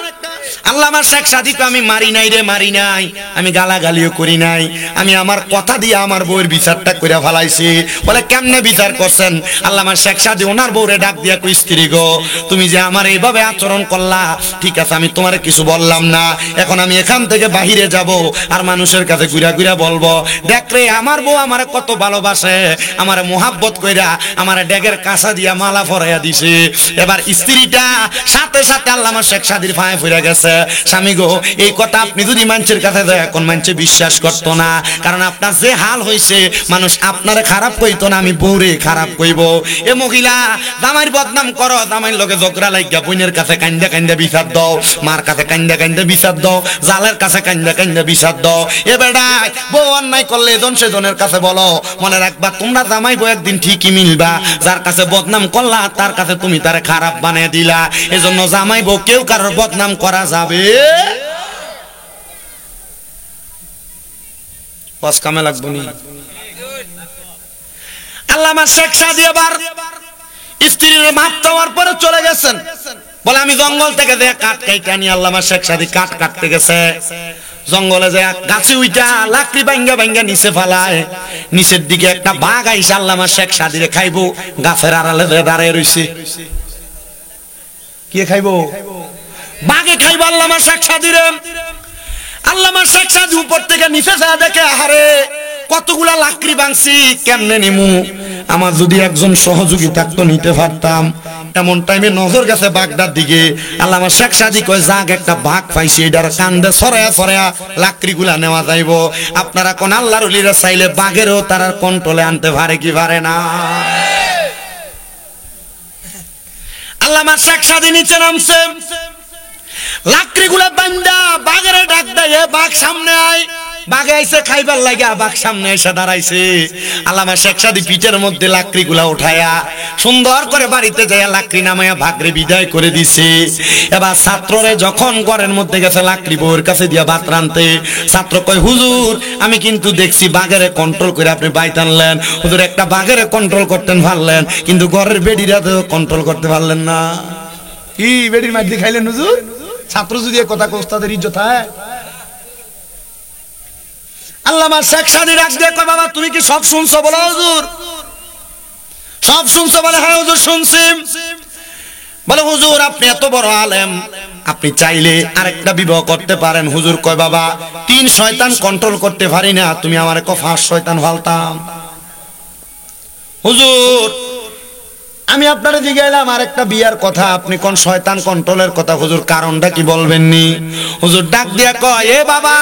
আল্লামা শেখ সাদী তো আমি মারি নাই রে, মারি নাই, আমি গালাগালিও করি নাই, আমি আমার কথা দিয়ে আমার বউয়ের বিচারটা করে ফেলাইছি। বলে কেমনে বিচার করছেন? আল্লামা শেখ সাদী ওনার বউরে ডাক দিয়া কই, স্ত্রী গো তুমি যে আমার এইভাবে আচরণ করলা, ঠিক আছে আমি তোমারে কিছু বললাম না, এখন আমি এখান থেকে বাহিরে যাব আর মানুষের কাছে ঘুরা ঘুরা বলবো, দেখ রে আমার বউ আমারে কত ভালোবাসে, আমারে মোহাব্বত কইরা আমার ডেগের কাঁচা দিয়া মালা পরাইয়া দিছে। এবার স্ত্রীটা সাথে সাথে আল্লামা শেখ সাদীর পায়ে পড়ে গেছে, স্বামী গো এই কথা আপনি যদি মানুষের কাছে যায়, এখন মানুষে বিশ্বাস করতো না, কারণ আপনার যে হাল হইছে মানুষ আপনারে খারাপ কইতো না, আমি বউরে খারাপ কইব। এ মহিলা জামাইর বদনাম করো, জামাইর লগে ঝগড়া লাগিয়া বোনের কাছে কান্দা কান্দা বিচার দাও, মার কাছে কান্দা কান্দা বিচার দাও, জালের কাছে কান্দা কান্দা বিচার দাও। এ বেড়াই বউ অন্যায় করলে এজন সেজনের কাছে বলো, মনে রাখবা তোমরা জামাই বউ একদিন ঠিকই মিলবা, যার কাছে বদনাম করলা তার কাছে তুমি তারে খারাপ বানিয়ে দিলা। এজন্য জামাই বউ কেউ কারোর বদনাম করা যাবে পাঁচ কামে লাগবো নি। আল্লামা শেখ সাদী এবার স্ত্রীর মাপ চাওয়ার পরে চলে গেছেন। বলে আমি জঙ্গল থেকে যে কাঠ কাইটা নিয়ে, আল্লামা শেখ সাদী কাঠ কাটতে গেছে, জঙ্গলে যে গাছে উইটা লাকড়ি ভাঙ্গা ভাঙ্গা নিচে ফেলায়, নিচের দিকে একটা বাঘ আইসা আল্লামা শেখ সাদীরে খাইবো, গাছের আড়ালে দাঁড়িয়ে রইছে। কে খাইবো? বাঘে খাইবো আল্লামা শেখ সাদীরে। আল্লামা শেখ সাদী উপর থেকে নিচে যা দেখে, আহারে কতগুলা লাকড়ি ভাঙছি, কেমনে নিমু? আমার যদি একজন সহযোগী থাকতো নিতে পারতাম। এমন টাইমে নজর গেছে বাঘটার দিকে। আল্লামা শেখ সাদী কয়, যাক একটা বাঘ পাইছি, এটার কান্দে ছড়ায়া ছড়ায়া লাকড়িগুলা নেওয়া যাইব। আপনারা কোন আল্লাহর ওলিরা চাইলে বাঘেরও তারা কন্ট্রোলে আনতে পারে কি পারে না? আল্লামা শেখ সাদী নিচে নামছে, লাকড়িগুলা বান্দা বাঘের ডাক দেয়, বাঘ সামনে আয়। বাঘে আইছে খাইবার লাগা, বাঘ সামনে এসে দাঁড়াইছে। আল্লামা শেখ সাদী পিঠের মধ্যে লাকড়িগুলা উঠায়া সুন্দর করে বাড়িতে যাইয়া লাকড়ি নামাইয়া বাঘরে বিদায় করে দিছে। এবার ছাত্ররে যখন ঘরের মধ্যে গেছে লাকড়ি বউয়ের কাছে দিয়া ভাত রানতে, ছাত্র কয়, হুজুর আমি কিন্তু দেখছি বাঘেরে কন্ট্রোল করে আপনি বাইত আনলেন। হুজুর একটা বাঘেরে কন্ট্রোল করতেন পারলেন, কিন্তু ঘরের বেডিরা তো কন্ট্রোল করতে পারলেন না। কি বেডির মাঝে খাইলেন হুজুর? ছাত্র যদি কথা কোস তাদের ইজ্জত হয়। আল্লামা শেখ সাদী রাখ দিয়ে কয়, বাবা তুমি কি সব শুনছো? বলো হুজুর সব শুনছো? বলে হ্যাঁ হুজুর শুনছি। বলে হুজুর আপনি এত বড় আলেম, আপনি চাইলে আরেকটা বিবাহ করতে পারেন। হুজুর কয়, বাবা 3 শয়তান কন্ট্রোল করতে পারি না, তুমি আমারে কয় 5 শয়তান ফালতাম। হুজুর আমি আপনারে জিজ্ঞাইলাম আরেকটা বিয়ার কথা, আপনি কোন শয়তান কন্ট্রোলের কথা? হুজুর কারণটা কি বলবেননি? হুজুর ডাক দিয়া কয়, এ বাবা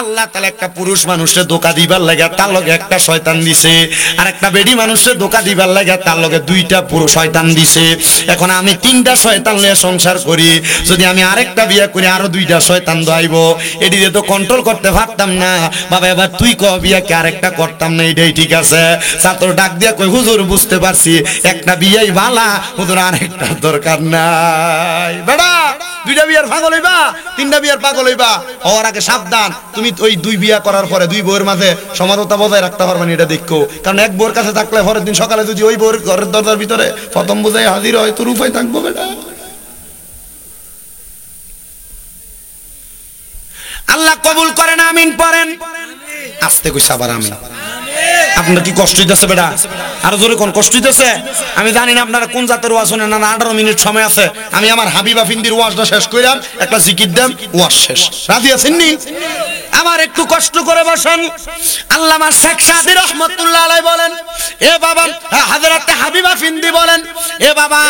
আল্লাহ তাআলা একটা পুরুষ মানুষে ধোঁকা দিবার লাগা তার লগে একটা শয়তান দিছে, আর একটা বেডি মানুষে ধোঁকা দিবার লাগা তার লগে 2টা পুরুষ শয়তান দিছে। এখন আমি 3টা শয়তান নিয়ে সংসার করি, যদি আমি আরেকটা বিয়া করি আরো 2টা শয়তান দইব, এদিকে তো কন্ট্রোল করতে পারতাম না। বাবা এবার তুই কও বিয়া কি আরেকটা করতাম না, এটাই ঠিক আছে? ছাত্র ডাক দিয়া কয়, হুজুর বুঝতে পারছি, একটা বিয়েই বালা, হুজুর আরেকটা দরকার নাই। বেটা দুইটা বিয়ার পাগল হইবা, তিনটা বিয়ার পাগল হইবা, ওর আগে সাবধান। তুমি ওই দুই বিয়া করার পরে দুই বউয়ের মাঝে সমানতা বজায় রাখতে পারবে না, এটা দেখো। কারণ এক বউয়ের কাছে থাকলে পরের দিন সকালে যদি ওই বউয়ের ঘরের দরজার ভিতরে প্রথম বোঝাই হাজির হয়, তোর উপায় থাকবো বেটা। আল্লাহ কবুল করেন, আমিন পড়েন। আস্তে কইছে আবার আমিন। আপনার কি কষ্ট হইতেছে বেটা? আরো জোরে কোন কষ্ট হইতেছে? আমি জানি না আপনারা কোন জাতের ওয়াজ শুনেন না। 18 মিনিট সময় আছে, আমি আমার হাবিবা ফিন্দির ওয়াজটা শেষ কইরাম, একটা জিকির দেন, ওয়াজ শেষ। রাজি আছেন নি? আমার একটু কষ্ট করে বসেন। আল্লামা শেখ সাদি রহমাতুল্লাহ আলাইহি বলেন, এ বাবা, হযরত হাবিবা ফিন্দি বলেন, এ বাবা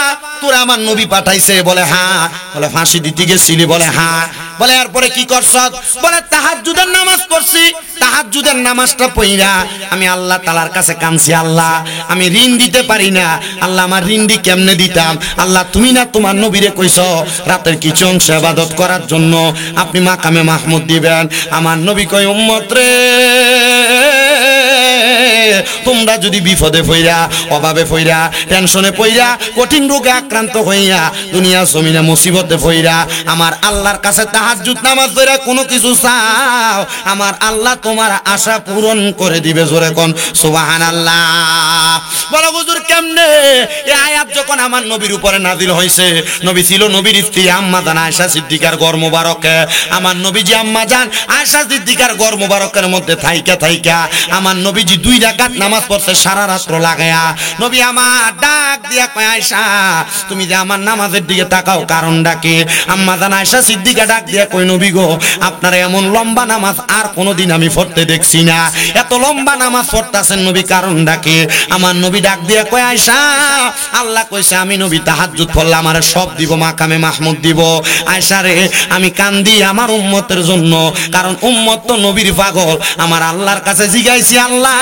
তোর আমার নবী পাঠাইছে? বলে হ্যাঁ। বলে ফাঁসি দিতে গেছিলি? বলে হ্যাঁ। বলে এরপরে কি করছস? বলে তাহাজ্জুদের নামাজ পড়ছি। তাহাজ্জুদের নামাজটা পড়িরা আমি আল্লাহ তাআলার কাছে কাঁদছি, আল্লাহ আমি ঋণ দিতে পারি না, আল্লাহ আমার ঋণ দি কেমনে দিতাম? আল্লাহ তুমি না তোমার নবীরে কইছো রাতের কিছু অংশ ইবাদত করার জন্য আপনি মাকামে মাহমুদ দিবেন। আমার নবী কই, উম্মত রে, তোমরা যদি বিপদে পইরা, অভাবে পইরা, টেনশনে পইরা, কঠিন রোগে আক্রান্ত হইয়া, দুনিয়া জমিনে মুসিবতে পইরা আমার আল্লাহর কাছে তাহাজ্জুদ নামাজ পড়া কোনো কিছু চাও, আমার আল্লাহ তোমার আশা পূরণ করে দিবে। জোরে কোন সুবহানাল্লাহ। বলো হুজুর কেমনে? এই আয়াত যখন আমার নবীর উপরে নাজিল হইছে, নবী ছিল নবীর স্ত্রী আম্মা জান আয়েশা সিদ্দিকার ঘর মোবারকে। আমার নবীজি আম্মা জান আয়েশা সিদ্দিকার ঘর মোবারকের মধ্যে থাইকা আমার নবীজি 2 রাকাত নামাজ পড়ছে সারা রাত্র লাগায়া। নবী আমার ডাক দিয়া কয়, আয়েশা তুমি যে আমার নামাজের দিকে তাকাও, কারণটা কি? আম্মা জান আয়েশা সিদ্দিকা ডাক দিয়া কয়, নবী গো, আপনারা এমন লম্বা নামাজ আর কোনোদিন আমি পড়তে দেখছি না। এত লম্বা নামাজ পড়তাছেন নবী, কারণটা কি? আমার নবী ডাক দিয়া কয়, আয়েশা আল্লাহ কইছে আমি নবী তাহাজ্জুদ পড়লে আমারে সব দিব, মাকামে মাহমুদ দিব। আয়েশা রে, আমি কান্দি আমার উম্মতের জন্য, কারণ উম্মত তো নবীর পাগল। আমার আল্লাহর কাছে জিগাইছি, আল্লাহ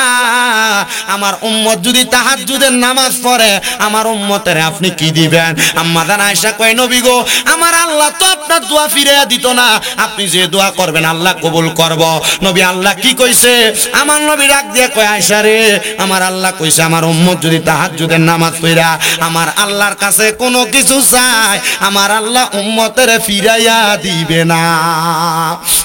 আমার উম্মত যদি তাহাজ্জুদের নামাজ পড়ে আমার উম্মতের আপনি কি দিবেন? আম্মা জান আয়েশা কয়, নবী গো, আমার আল্লাহ তো আপনার দোয়া ফিরিয়ে দিত না, আপনি যে দোয়া করবেন আল্লাহ কবুল করব। নবী আল্লাহ কি কইছে? আমার নবী ডাক দিয়ে কয়, আয়েশা রে, আমার আল্লাহ কইছে আমার উম্মত যদি তাহাজ্জুদের নামাজ পড়া আমার আল্লাহর কাছে কোনো কিছু চায়, আমার আল্লাহ উম্মতের ফিরাইয়া দিবে না।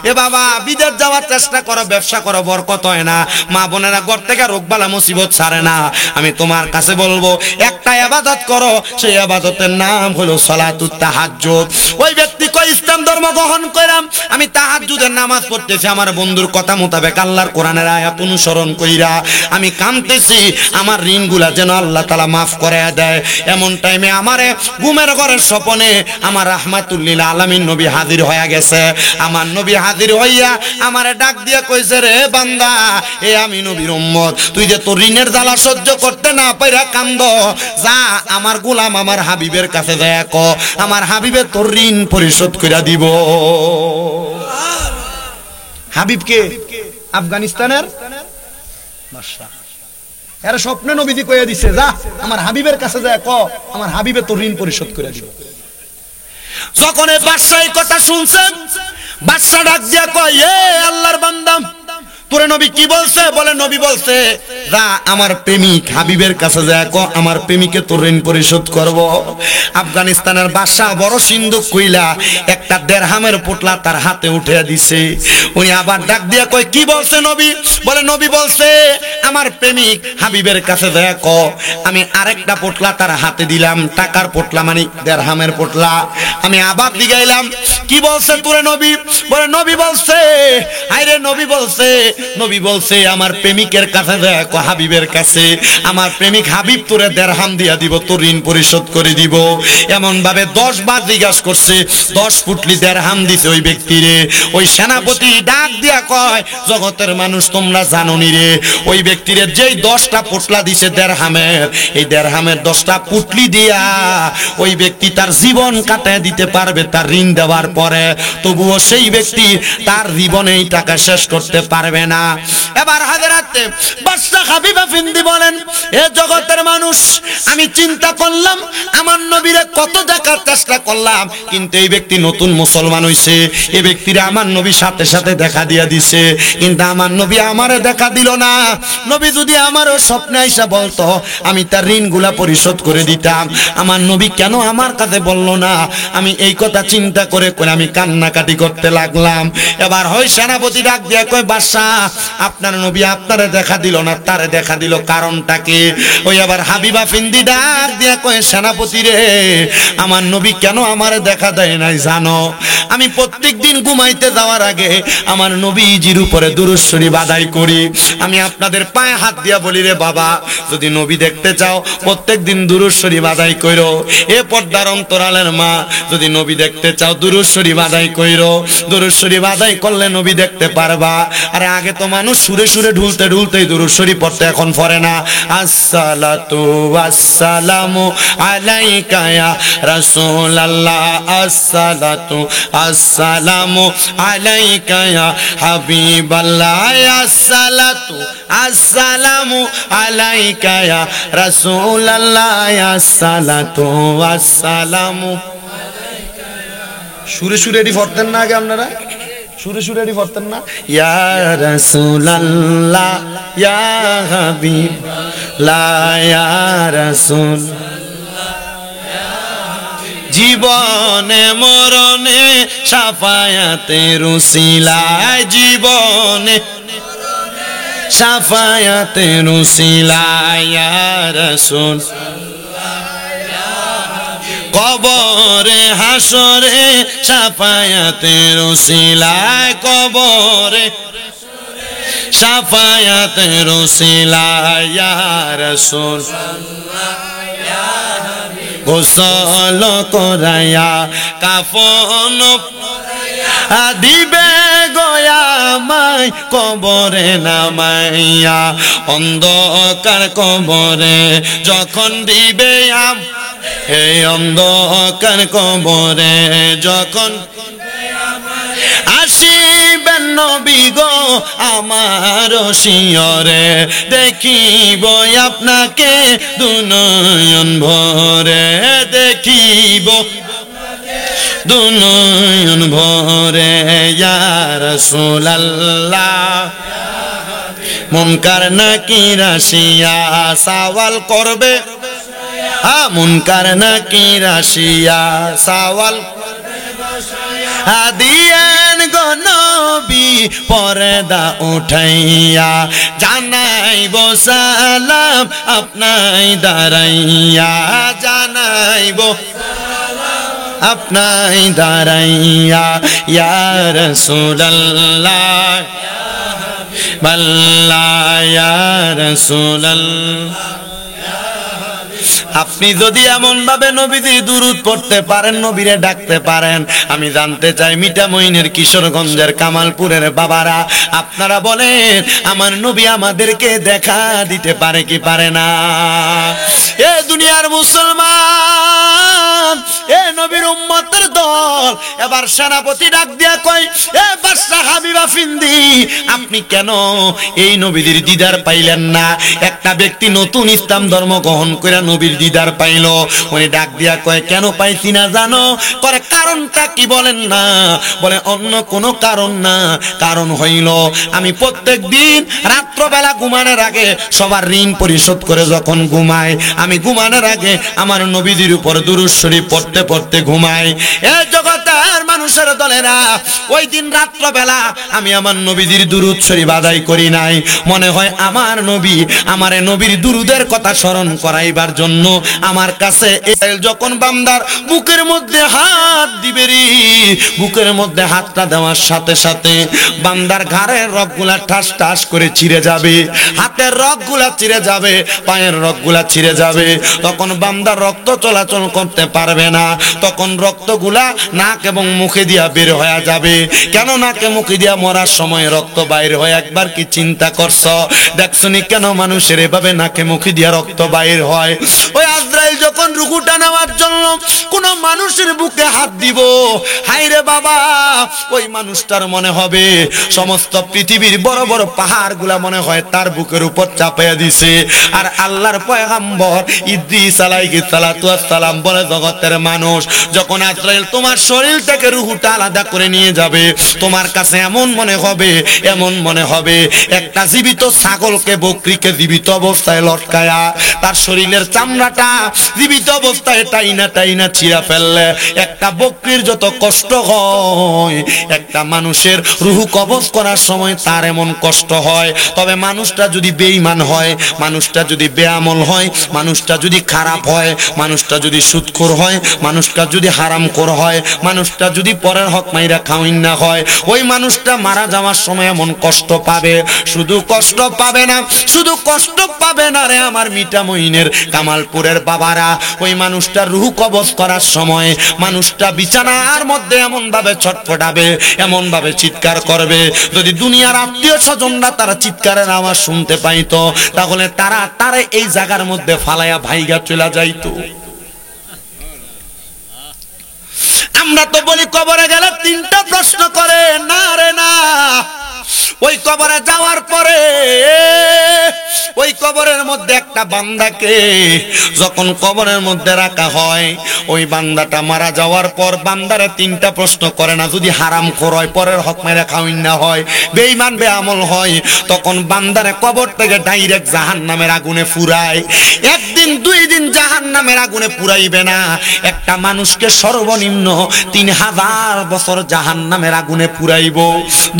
এ বাবা, বিদেশ যাওয়ার চেষ্টা করো, ব্যবসা করো, বরকত হয় না। মা বোনেরা ঘর থেকে রোগবালা মুসিবত ছাড়ে না। আমি তোমার কাছে বলবো, একটা ইবাদত করো, সেই ইবাদতের নাম হলো সালাতুত তাহাজ্জুদ। ওই ব্যক্তি কই, ইসলাম ধর্ম গ্রহণ কইরাম, আমি তাহাজ্জুদের নামাজ পড়তেছি, আমার বন্ধুর কথা মোতাবেক আল্লাহর কোরআনের আয়াত অনুসরণ কইরা আমি কামতেছি, আমার ঋণগুলা যেন আল্লাহ তাআলা মাফ করে দেয়। এমন টাইমে আমারে ঘুমের ঘরের স্বপনে আমার রাহমাতুল লিল আলামিন নবী হাজির হয়ে গেছে। আমার নবী হাজির হইয়া আমারে ডাক দিয়া কইছে, রে বান্দা, এ আমি নবীর উম্মত, তুই যে তোর ঋণের জ্বালা সহ্য করতে না পাইরা কান্দ, যা আমার গোলাম আমার হাবিবের কাছে যায় ক, আমার হাবিবে তোর ঋণ পরিশোধ কইরা দিব। হাবিবকে আফগানিস্তানের বাদশা, এর স্বপ্নে নবীজি কইয়া দিছে, যা আমার হাবিবের কাছে যায় ক, আমার হাবিবে তোর ঋণ পরিশোধ করে দিব। যখন এই বাদশা এই কথা শুনছে, বাদশা ডাক দিয়া কয়, এ আল্লাহর বান্দা, তোরে নবী কি বলছে? বলে নবী বলছে, যা আমার প্রেমিক হাবিবের কাছে যায় ক, আমার প্রেমিকে তোর ঋণ পরিশোধ করব। আফগানিস্তানের বাদশা বড় সিন্ধুক কইলা একটা দেড়হামের পোটলা তার হাতে উঠে দিছে। উনি আবার ডাক দিয়া কয়, কি বলছে নবী? বলে নবী বলছে, আমার প্রেমিক হাবিবের কাছে যায় ক, আমি আরেকটা পোটলা তার হাতে দিলাম, টাকার পোটলা, মানে দেড়হামের পোটলা। আমি আবার দিগাইলাম, কি বলছে তোরে নবী? বলে নবী বলছে, আইরে নবী বলছে, নবী বলছে আমার প্রেমিকের কাছে যায় ক, হাবিবের কাছে, আমার প্রেমিক হাবিব তোরে দেড়হাম দিয়া দিব, তোর ঋণ পরিশোধ করে দিব। এমন ভাবে 10 বার জিজ্ঞাসা করছে, 10 পুটলি দেড়হাম দিছে ওই ব্যক্তিরে। ওই সেনাপতি ডাক দিয়া কয়, জগতের মানুষ তোমরা জানো নি রে, ওই ব্যক্তিরে যেই 10টা পোটলা দিছে দেড়হামের, এই দেড়হামের 10টা পুটলি দিয়া ওই ব্যক্তি তার জীবন কাটায় দিতে পারবে তার ঋণ দেওয়ার পরে, তবুও সেই ব্যক্তি তার জীবনে এই টাকা শেষ করতে পারবে না। এবার হাজরাতে বাদশা হাবিবা ফিন্দি বলেন, এ জগতের মানুষ, আমি চিন্তা করলাম আমার নবীরে কত দেখার চেষ্টা করলাম, কিন্তু এই ব্যক্তি নতুন মুসলমান হইছে, এই ব্যক্তিরা আমার নবী সাথে সাথে দেখা দিয়া দিছে, কিন্তু আমার নবী আমারে দেখা দিল না। নবী যদি আমারও স্বপ্নে আইসা বলতো, আমি তার ঋণগুলা পরিশোধ করে দিতাম। আমার নবী কেন আমার কাছে বললো না? আমি এই কথা চিন্তা করে আমি কান্নাকাটি করতে লাগলাম। এবার হয় সেনাপতি ডাক দিয়া কয়, বাদশাহ, আপনার নবী আপনারে দেখা দিল না, তারে দেখা দিল, কারণটা কি? ওই আবার হাবিবা ফিন্দি ডাক দিয়া কয়, সেনাপতি রে, আমার নবী কেন আমারে দেখা দেয় নাই জানো? আমি প্রত্যেক দিন ঘুমাইতে যাওয়ার আগে আমার নবীজির উপরে দুরূদ শরীফ আদায় করি। আমি আপনাদের পায়ে হাত দিয়া বলি, রে বাবা, যদি নবী দেখতে চাও প্রত্যেক দিন দুরূদ শরীফ আদায় কইরো। এ পর্দার অন্তরালের মা, যদি নবী দেখতে চাও দুরূদ শরীফ আদায় কইরো। দুরূদ শরীফ আদায় করলে নবী দেখতে পারবা। আরে আগে তো মানুষ সুরে সুরে ঢুলতে ঢুলতেই দুরূদ শরীফ পড়তে, এখন পড়ে না। আসসালাতু ওয়াসসালামু আলাইকা ইয়া রাসূলুল্লাহ, আসসালাতু আসসালামু আলাইকা ইয়া হাবিবাল্লাহ, আসসালাতু আসসালামু আলাইকা ইয়া রাসূলুল্লাহ, আসসালাতু আসসালামু। সুরে সুরে এটি পড়তেন না আগে আপনারা? সুরে সুরে এটি পড়তেন না? ইয়া রাসূলুল্লাহ, ইয়া হাবিবাল্লাহ, ইয়া রাসূল। জীবনে মরণে শাফায়াতের উসিলায়, জীবনে শাফায়াতের উসিলায়, ইয়া রাসূল। কবরে হাসরে শাফায়াতের উসিলায়, কবরে শাফায়াতের উসিলায়, ইয়া রাসূল। গোসল করাইয়া কাফন দিবে গয়ামাই, কবরে নামাইয়া অন্ধকার কবরে যখন দিবে হে অন্ধকার কবরে যখন আসিবেন নবী গো আমার শিয়রে, দেখিব আপনাকে দুনয়ন ভরে, দেখিব দুনয়ন ভরে, ইয়া রাসূলুল্লাহ। মুনকার নাকির আসিয়া সওয়াল করবে, মুনকার নাকির আসিয়া সওয়াল দিয়েন গো নবী পর্দা উঠাইয়া, জানাইব সালাম আপনাই দাঁড়াইয়া, জানাইব আপনাই দাঁড়াইয়া, ইয়া রাসূলুল্লাহ, বাল্লাহ, ইয়া রাসূলুল্লাহ। আপনি যদি এমন ভাবে নবীজি দুরূদ পড়তে পারেন, নবীরে ডাকতে পারেন, আমি জানতে চাই মিঠামইনের কিশোরগঞ্জের কামালপুরের বাবারা, আপনারা বলেন আমার নবী আমাদেরকে দেখা দিতে পারে কি পারে না? এ দুনিয়ার মুসলমান, এ নবীর উম্মতের দল, এবার সেনাপতি ডাক দিয়া কয়, এ বাদশা হাবিবা ফিন্দি, আপনি কেন এই নবীর দিদার পাইলেন না? একটা ব্যক্তি নতুন ইসলাম ধর্ম গ্রহণ করে নবীর দিদার পাইল, উনি ডাক দিয়া কয়, কেন পাইছি না জানো? করে কারণটা কি বলেন না? বলে অন্য কোনো কারণ না, কারণ হইল আমি প্রত্যেক দিন রাত্রবেলা ঘুমানোর আগে সবার ঋণ পরিশোধ করে যখন ঘুমাই, আমি ঘুমানোর আগে আমার নবীদের উপর দুরূদ শরীফ পড়তে পড়তে ঘুমাই। এই জগতের মানুষের দলেরা, ওই দিন রাত্রবেলা আমি আমার নবীদের দুরূদ শরীফ আদায় করি নাই, মনে হয় আমার নবী আমারে নবীর দুরূদের কথা স্মরণ করাইবার জন্য আমার কাছে যখন বান্দার বুকের মধ্যে হাত দিবে রে, বুকের মধ্যে হাতটা দেওয়ার সাথে সাথে বান্দার ঘাড়ের রগগুলা ঠাস ঠাস করে ছিঁড়ে যাবে, হাতের রগগুলা ছিঁড়ে যাবে, পায়ের রগগুলা ছিঁড়ে যাবে, তখন বান্দার রক্ত চলাচল করতে পারবে না, তখন রক্তগুলা নাক এবং মুখে দিয়া বের হয়ে যাবে। কেন নাকে মুখে দিয়া মরার সময় রক্ত বাইর হয়? একবার কি চিন্তা করছো? দেখছনি কেন মানুষের এভাবে নাকে মুখে দিয়া রক্ত বাইর হয়? ওই আজরাইল যখন যখন রুহুটা নেওয়ার জন্য কোন মানুষের বুকে হাত দিব, হায়রে বাবা ওই মানুষটার মনে হবে সমস্ত পৃথিবীর বড় বড় পাহাড়গুলা মনে হয় তার বুকের উপর চাপাইয়া দিছে। আর আল্লাহর পয়গম্বর ইদ্রিস আলাইহিস সালাতু ওয়াস সালাম বলে, জগতের মানুষ, যখন আজরাইল তোমার শরীর থেকে রুহুটা আলাদা করে নিয়ে যাবে, তোমার কাছে এমন মনে হবে একটা জীবিত ছাগলকে, বকরিকে জীবিত অবস্থায় লটকায়া তার শরীরের চামড়াটা জীবিত অবস্থায় টাইনা ছিঁড়া ফেললে একটা বকরির যত কষ্ট হয়, একটা মানুষের রুহু কবজ করার সময় তার এমন কষ্ট হয়। তবে মানুষটা যদি বেঈমান হয়, মানুষটা যদি বেআমল হয়, মানুষটা যদি খারাপ হয়, মানুষটা যদি সুদখোর হয়, মানুষটা যদি হারামখোর হয়, মানুষটা যদি পরের হক মাইরা খাওয়াইন না হয়, ওই মানুষটা মারা যাওয়ার সময় এমন কষ্ট পাবে। শুধু কষ্ট পাবে না রে আমার মিঠামইনের কামালপুরের বাবারা, ওই মানুষটার রুহু কবজ করার সময় মানুষটা বিছানার মধ্যে এমন ভাবে ছটফটাবে, এমন ভাবে চিৎকার করবে, যদি দুনিয়ার আত্মীয় স্বজনরা তারা চিৎকারের আওয়াজ শুনতে পাইতো, তাহলে তারা এই জায়গার মধ্যে ফালাইয়া ভাইগা চলে যাইতো। আমরা তো বলি কবরে গেলে তিনটা প্রশ্ন করে, না রে না, ওই কবরে যাওয়ার পরে ওই কবরের মধ্যে একটা বান্দাকে যখন কবরের মধ্যে রাখা হয়, ওই বান্দাটা মারা যাওয়ার পর বান্দারে তিনটা প্রশ্ন করে না। যদি হারামখোর হয়, পরের হক মেরে খাওয়াইন না হয়, বেঈমান বেআমল হয়, তখন বান্দারে কবর থেকে ডাইরেক্ট জাহান্নামের আগুনে পুরায়। একদিন দুই দিন জাহান্নামের আগুনে পুরাইবে না, একটা মানুষকে সর্বনিম্ন 3000 বছর জাহান্নামের আগুনে পুরাইব।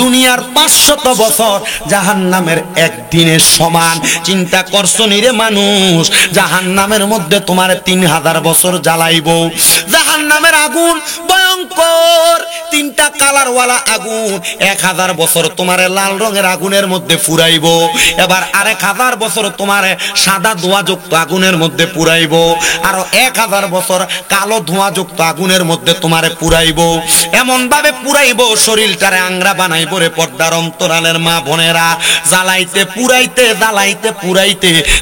দুনিয়ার 500 বছর জাহান্নামের একদিনের সমান। চিন্তা করছো নি রে মানুষ, জাহান্নামের মধ্যে তোমার 3000 বছর জ্বালাইব। জাহান্নামের আগুন ভয়ঙ্কর, তিনটা কালারওয়ালা আগুন। 1000 বছর তোমারে লাল রঙের আগুনের মধ্যে পুরাইব, এবার আরেক 1000 বছর তোমারে সাদা ধোঁয়াযুক্ত আগুনের মধ্যে পুরাইব, আরো 1000 বছর কালো ধোঁয়াযুক্ত আগুনের মধ্যে তোমারে পুরাইব। এমন ভাবে পুরাইব শরীরটারে আংরা বানাইব রে পর্দার অন্তরালের মা বোনেরা। জ্বালাইতে পুরাইতে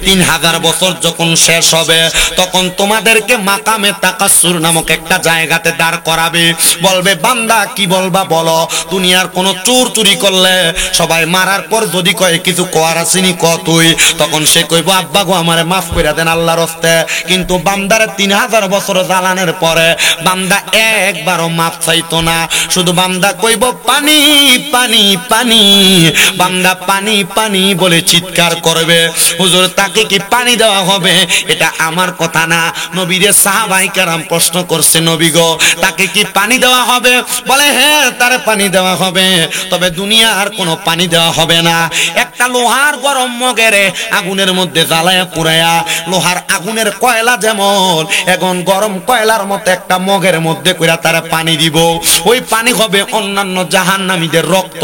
3000 বছর যখন শেষ হবে, তখন তোমাদেরকে মাকামে তাকাসসুর নামক একটা জায়গাতে দাঁড় করাবে। বলবে, বান্দা কি বলবা বলো, দুনিয়ার কোন চোর চুরি করলে সবাই মারার পর যদি কয় কিছু কোয়ার আসেনি ক তুই, তখন সে কইব, আব্বা গো আমারে মাফ করে দেন আল্লাহর হস্তে। কিন্তু বান্দারে 3000 বছর জ্বালানোর পরে বান্দা একবারও মাফ চাইতো না, শুধু বান্দা কইব পানি পানি পানি। বান্দা পানি পানি বলে চিৎকার করবে। হুজুর তাকে কি পানি দেওয়া হবে? এটা আমার কথা না, নবীরে সাহাবায়ে কেরাম প্রশ্ন করছে, নবী গো তাকে কি পানি দেওয়া হবে? বলে হ্যাঁ তারে পানি দেওয়া হবে, তবে দুনিয়ার কোনো পানি দেওয়া হবে না। একটা লোহার গরম মগেরে আগুনের মধ্যে জ্বালায়া পুরায়া, লোহার আগুনের কয়লা যেমন এখন গরম কয়লার মতো একটা মগের মধ্যে কইরা তারা পানি দিব। ওই পানি হবে অন্যান্য জাহান্নামীদের রক্ত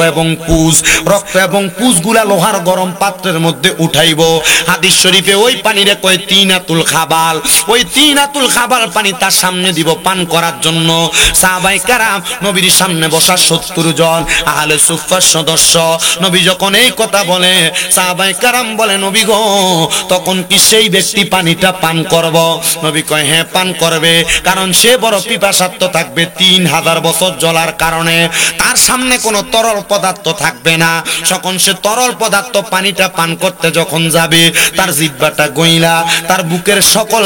এবং পুঁজগুলা লোহার গরম পাত্রের মধ্যে উঠাইব। হাদিস শরীফে ওই পানিরে কয় তিনাতুল খাবাল। ওই তিনাতুল খাবাল পানি তার সামনে দিব পান করার জন্য। সাহাবায়ে কেরাম নবীর সামনে বসা 70 জন আহলে সুফফার সদস্য। নবী যখন এই কথা বলে, সাহাবায়ে কেরাম বলে, নবী গো তখন কি সেই ব্যক্তি পানিটা পান করব? নবী কয় হ্যাঁ পান করবে, কারণ সে বড় পিপাসার্ত থাকবে। 3000 বছর জ্বলার কারণে তার সামনে কোনো তরল পদার্থ থাকবে না। যখন সে তরল পদার্থ পানিটা পান করতে যখন যাবে, তার জিহ্বাটা গইলা, তার বুকের সকল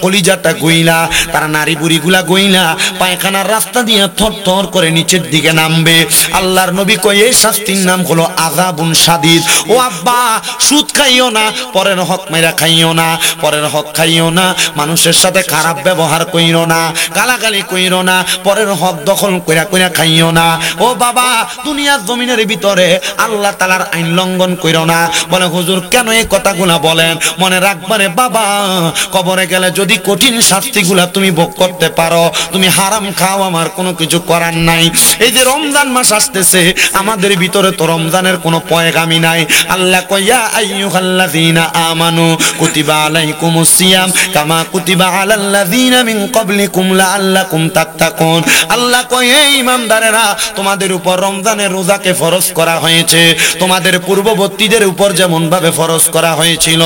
কলিজাটা গইলা, তার নাড়ি বুড়িগুলা গইলা পায়খানার রাস্তা দিয়ে থরথর করে নিচের দিকে নামবে। আল্লাহর নবী কয় এই শাস্তির নাম হলো আযাবুন শাদীদ। ও আব্বা সুদ খাইও না, পরের হক মেরা খাইও না, পরের হক খাইও না, মানুষের সাথে খারাপ ব্যবহার কইরো না, গালাগালি কইরো না, পরের হক দখল কইরা খাইও না। ও বাবা দুনিয়ার জমিনের ভিতরে আল্লাহ তাআলার আইন লঙ্ঘন কইরো না। বলে হুজুর কেন এই কথাগুলা বলেন? মনে রাখবারে বাবা, কবরে গেলে যদি কঠিন শাস্তিগুলা তুমি ভোগ করতে পারো পারো, তুমি হারাম খাও, আমার কোনো কিছু করার নাই। এই যে রমজান মাস আসতেছে, আমাদের ভিতরে তো রমজানের কোনো পয়গামি নাই। আল্লাহ কয় ইয়া আইয়ুহাল্লাযীনা আমানু কুতিবা আলাইকুমুস সিয়াম কামা কুতিবা আলাল্লাযীনা মিন ক্বাবলিকুম লাআল্লাকুম তাত্তাকুন। আল্লাহ কয় হে ঈমানদারেরা, তোমাদের উপর রমজানের রোজাকে ফরজ করা হয়েছে, তোমাদের পূর্ববর্তীদের উপর যেমন ভাবে ফরজ করা হয়েছিল।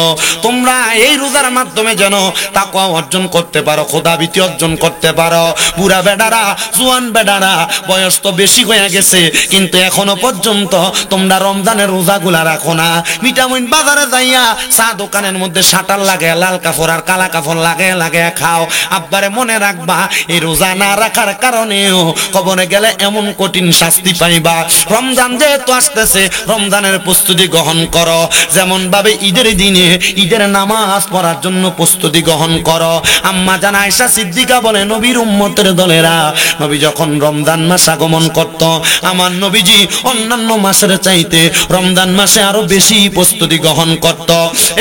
তোমরা এই রোজার মাধ্যমে যেন তাকওয়া অর্জন করতে পারো, খোদাভীতি অর্জন করতে পারো। বুড়া বেডারা, জোয়ান বেডারা, বয়স তো বেশি হয়ে গেছে, কিন্তু এখনো পর্যন্ত তোমরা রমজানের রোজাগুলা রাখো না। ভিটামিন বাজারে যাইয়া চা দোকানের মধ্যে শাটার লাগে, লাল কাপড় আর কালা কাপড় লাগে লাগে খাও। আব্বারে মনে রাখবা, এই রোজা না রাখার কারণেও কবরে গেলে এমন কঠিন শাস্তি পাইবা। রমজান যেহেতু আসতেছে, রমজানের প্রস্তুতি গ্রহণ করো। যেমন ভাবে ঈদের দিনে ঈদের নামাজ পড়ার জন্য প্রস্তুতি গ্রহণ করো। আম্মা জান আয়েশা সিদ্দিকা বলে, নবীর উম্মতের দলেরা নবী যখন রমজান মাস আগমন করত, আমার নবীজি অন্যান্য মাসের চাইতে রমজান মাসে আরো বেশি প্রস্তুতি গ্রহণ করত।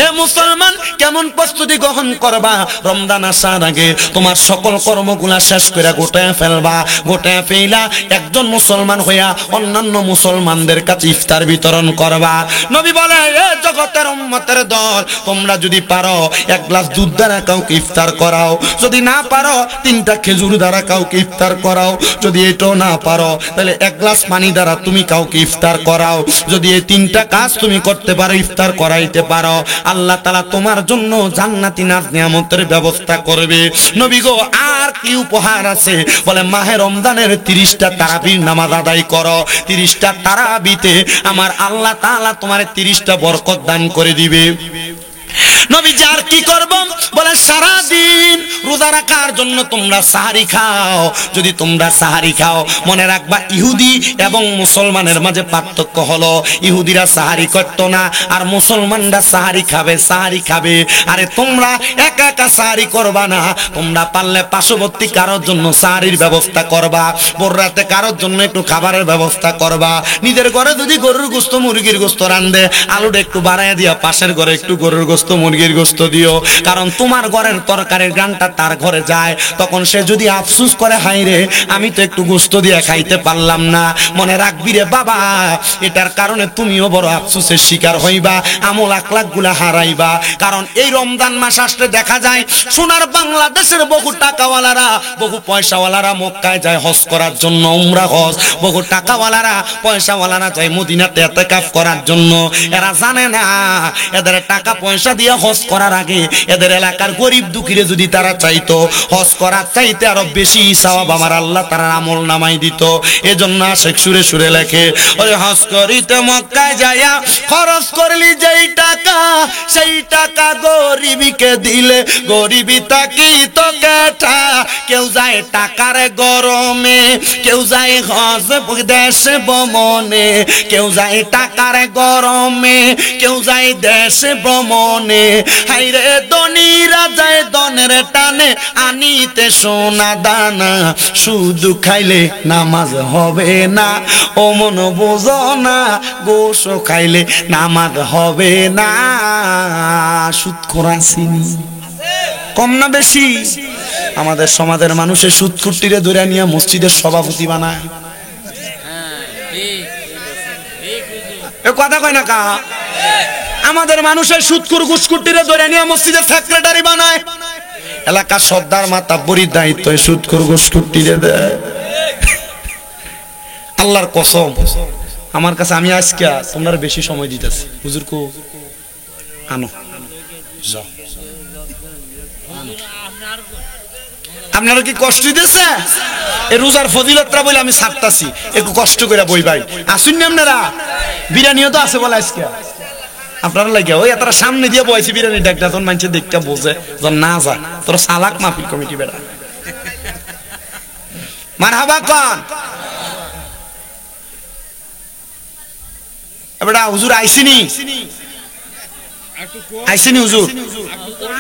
এ মুসলমান, কেমন প্রস্তুতি গ্রহণ করবা? রমজান আসার আগে তোমার সকল কর্মগুলা শেষ করে গোটায় ফেলবা। গোটায় ফেলা একজন মুসলমান হইয়া অন্যান্য মুসলমানদের কাছে ইফতার বিতরণ করবা। নবী বলে, এ জগতের উম্মতের দল, তোমরা যদি পারো এক গ্লাস দুধ দ্বারা কাউকে ইফতার করাও, যদি না পারো 3টা খেজুর দ্বারা কাউকে ইফতার করাও, যদি এটাও না পারো তাহলে এক গ্লাস পানি দ্বারা তুমি কাউকে ইফতার করাও। যদি এই 3টা কাজ তুমি করতে পারো, ইফতার করাইতে পারো, আল্লাহ তাআলা তোমার জন্য জান্নাতি নাজ নিয়ামতের ব্যবস্থা করবে। নবী গো, আর কি উপহার আছে? বলে, মাহে রমজানের 30টা তারাবির নামাজ আদায় করো। 30টা তারাবিতে আমার আল্লাহ তাআলা তোমার 30টা বরকত দান করে দিবে। নবী যার কি করব? বলে, সারা দিন রোজা রাখার জন্য তোমরা সাহারি খাও। যদি তোমরা সাহারি খাও, মনে রাখবা ইহুদি এবং মুসলমানের মাঝে পার্থক্য হলো, ইহুদিরা সাহারি করতো না আর মুসলমানরা সাহারি খাবে। আরে তোমরা একা একা সাহারি করবা না, তোমরা পারলে পার্শ্ববর্তী কারোর জন্য সাহারির ব্যবস্থা করবা, ভোর রাতে কারোর জন্য একটু খাবারের ব্যবস্থা করবা। নিজের ঘরে যদি গরুর গোশত মুরগির গোশত রান্ধে, আলুটা একটু বাড়াইয়া দিয়া পাশের ঘরে একটু গরুর গোশত মুরগির গোশত দিও। কারণ তোমার ঘরের তরকারির গানটা তার ঘরে যায়, তখন সে যদি আফসোস করে, হাই রে, আমি তো একটু গোশত দিয়ে খাইতে পারলাম না। মনে রাখবি রে বাবা, এটার কারণে তুমিও বড় আফসোসের শিকার হইবা, আমল আখলাক গুলা হারাইবা। কারণ এই রমজান মাস আসলে দেখা যায় সোনার বাংলাদেশের বহু টাকাওয়ালারা, বহু পয়সাওয়ালারা মক্কায় যায় হজ করার জন্য, উমরা হজ। বহু টাকাওয়ালারা, পয়সাওয়ালারা যায় মদিনাতে ইতিকাফ করার জন্য। এরা জানে না, এদের টাকা পয়সা দিয়ে হজ করার আগে এদের এলাকার গরিব দুঃখীরে যদি তারা চাইতো, হজ করার চাইতে আরো বেশি সওয়াব আমার আল্লাহ তার আমল নামাই দিত। এজন্য আশেক সুরে সুরে লেখে, ওরে হজ করিতে মক্কায় যায়া খরচ করলি যেই টাকা, সেই টাকা গরিবীকে দিলে গরিবী তাকি তো কেঠা। কেউ যায় টাকার গরমে, কেউ যায় হজ দেশে ভ্রমণে, কেউ যায় টাকার গরমে, কেউ যায় দেশে ভ্রমণে। হাইরে ধনীরা যায় ধনের টানে, আনিতে সোনা দানা, শুধু খাইলে নামাজ হবে না, ও মন বোঝো না, গোশ খাইলে নামাজ হবে না। সুদখোর আসেনি, কম না বেশি? আমাদের সমাজের মানুষের সুদখুরটিরে ধরে নিয়ে মসজিদের সভাপতি বানায়। এ কথা কয় না কা? আমাদের মানুষের সুদখুর ঘুষখুরটিরে ধরে নিয়ে মসজিদের সেক্রেটারি বানায়। এলাকার সর্দার মাতাব্বরির দায়িত্ব সুদখুর ঘুষখুরটিরে দেয়। আল্লাহর কসম, আমার কাছে আমি আজকে তোমরা বেশি সময় দিতেছি। হুজুর কো আনো, যাও। আপনারা কি কষ্ট দিতেছে? এই রোজার ফজিলতটা বলে আমি ছাড়তাছি, একটু কষ্ট করে বই ভাই। আসুন না আপনারা, বিরিয়ানিও তো আছে বলে আজকে আপনারা লাগে। ওই তারা সামনে দিয়ে বয়সে বিরিয়ানি ডাকটা, তখন মানুষের দেখতে বোঝে যখন না যা। তোরা সালাক মাহফিল কমিটি বেড়া মারহাবা কন। এবারে হুজুর আইসিনি, আইসিনি হুজুর,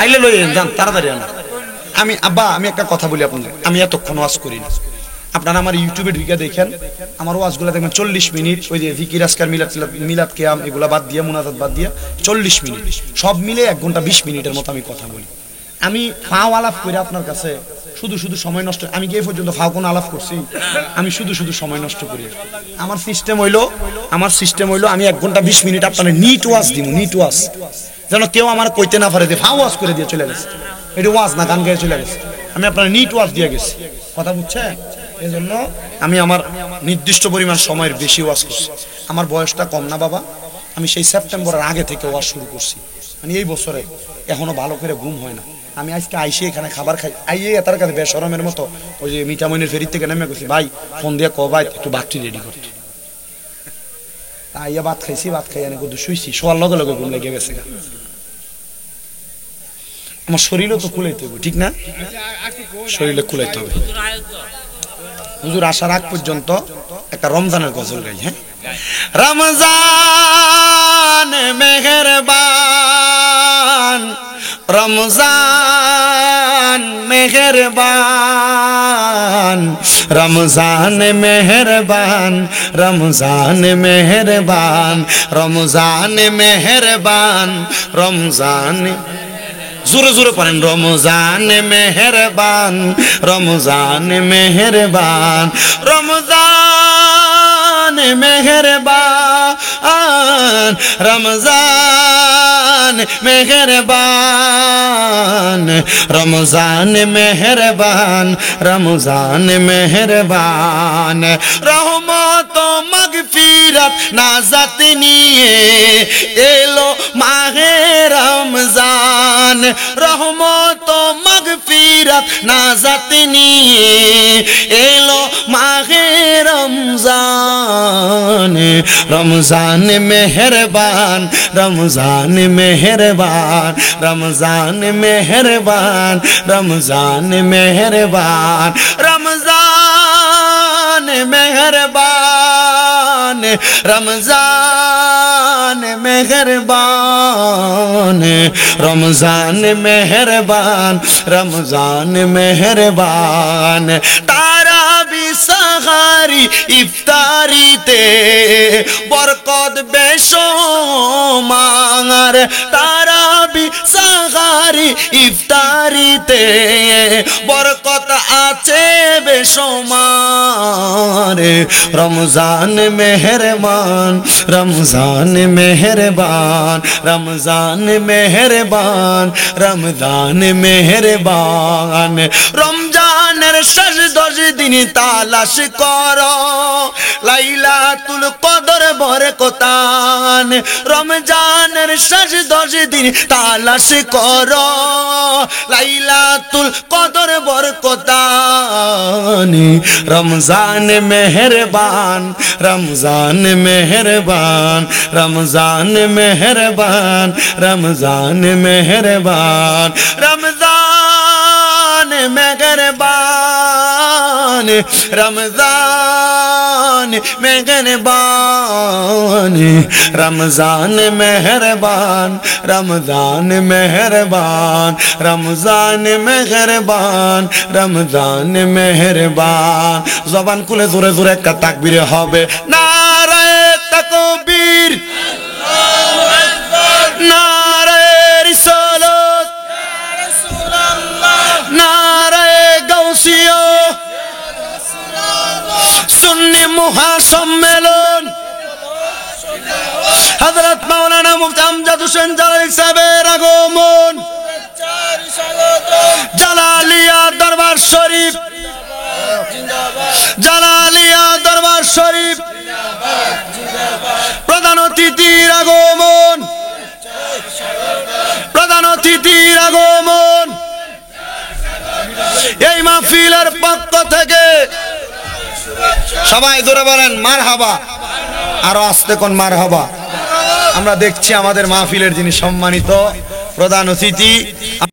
আইলে লই যান তাড়াতাড়ি আনা। আমি আব্বা, আমি একটা কথা বলি আপনাদের, আমি এতক্ষণ ওয়াজ করি না। আপনারা আমার ইউটিউবে ঢুকে দেখেন, আমার ওয়াজগুলো দেখবেন 40 মিনিট। ওই যে জিকির আজকার মিলাদ কিয়াম এগুলা বাদ দিয়ে, মুনাজাত বাদ দিয়ে 40 মিনিট, সব মিলে 1 ঘন্টা 20 মিনিটের মতো আমি কথা বলি। আমি পাও আলাপ করে আপনার কাছে শুধু শুধু সময় নষ্ট। আমি কি এই পর্যন্ত ফাও কোনো আলাপ করছি? আমি শুধু শুধু সময় নষ্ট করি। আমার সিস্টেম হইলো আমি 1 ঘন্টা 20 মিনিট আপনার নিট ওয়াজ দিব, নিট ওয়াজ, যেন কেউ আমার কইতে না পারে যে ফাও ওয়াজ করে দিয়ে চলে গেছে, এটা ওয়াজ না, গান গেয়ে চলে গেছে। আমি আপনার নিট ওয়াজ দিয়ে গেছি, কথা বুঝছেন? এই জন্য আমি আমার নির্দিষ্ট পরিমাণ সময়ের বেশি ওয়াজ করছি। আমার বয়সটা কম না বাবা, আমি সেই সেপ্টেম্বরের আগে থেকে ওয়াজ শুরু করছি, মানে এই বছরে এখনো ভালো করে ঘুম হয় না। আমি আজকে আইসে এখানে খাবার খাই, আইয়ে তার কাছে বেশরমের মতো ওই যে মিঠামইনের ফেরির থেকে নেমে গেছি, ভাই ফোন দিয়ে ক ভাই একটু বাতটি রেডি করতে। আইয়া ভাত খাইছি, ভাত খাই আমি কিন্তু শুইছি, শোয়ার লগে লগে ঘুম লেগে গেছে। আমার শরীরও তো কুলাইতে হবে, ঠিক না? শরীরে কুলাইতে হবে। হুজুর আসার আগ পর্যন্ত একটা রমজানের গজল গাই। হ্যাঁ, রমজান মেহেরবান, রমজান মেহেরবান, রমজান মেহেরবান, রমজান মেহেরবান, রমজান মেহেরবান, রমজান জোরে জোরে পড়েন, রমজান মেহেরবান, রমজান মেহেরবান, রমজান মেহেরবান, রমজান মেহেরবান, রমজান মেহেরবান, রমজান মেহেরবান, রহমত মাগফিরাত নাজাত নিয়ে এলো মাহে রমজান, রহমত মাগফিরাত নাজাত নিয়ে এলো মাহে রমজান, রমজান মেহেরবান, রমজান মেহেরবান, রমজান মেহেরবান, রমজান মেহেরবান, রমজান মেহেরবান, রমজান মেহেরবান, রমজান মেহেরবান, রমজান মেহেরবান, তারাবি সাহারি ইফতারিতে বরকত বেশমার, তারাবি সাহারি ইফতারিতে বরকত আছে বেশমার, রমজান মেহেরবান, রমজান মেহেরবান, রমজান মেহেরবান, রমজান মেহেরবান, রমজানের শেষ 10 দিন তালাশ করো লাইলাতুল কদর বরকতান, রমজানের শেষ 10 দিন তালাশ করো লাইলাতুল কদর বরকতান, রমজান মেহেরবান, রমজান মেহেরবান, রমজান মেহেরবান, রমজান মেহেরবান, রমজান মেহেরবান, রমজান মেহেরবান, রমজান মেহেরবান, রমজান মেহেরবান, রমজান মেহেরবান, রমজান মেহেরবান। জবান খুলে জোরে জোরে একটা তাকবীর হবে, নারায়ে তাকবীর, আল্লাহু আকবার, নারায়ে রিসালাত, ইয়া রাসূলুল্লাহ, নারায়ে গাউসিয়া, ইয়া রাসূলুল্লাহ, সুন্নি মহাসম্মেলন, হযরত মাওলানা মুফতি আমজাদ হোসেন জালালী সাহেবের আগমন, জালালিয়া দরবার শরীফ, জালালিয়া দরবার শরীফ, প্রধান অতিথির আগমন, প্রধান অতিথির আগমন, এই মাহফিলের পক্ষ থেকে সবাই জোরে বলেন মারহাবা, আরো আস্তে কোন মারহাবা। আমরা দেখছি আমাদের মাহফিলের যিনি সম্মানিত প্রধান অতিথি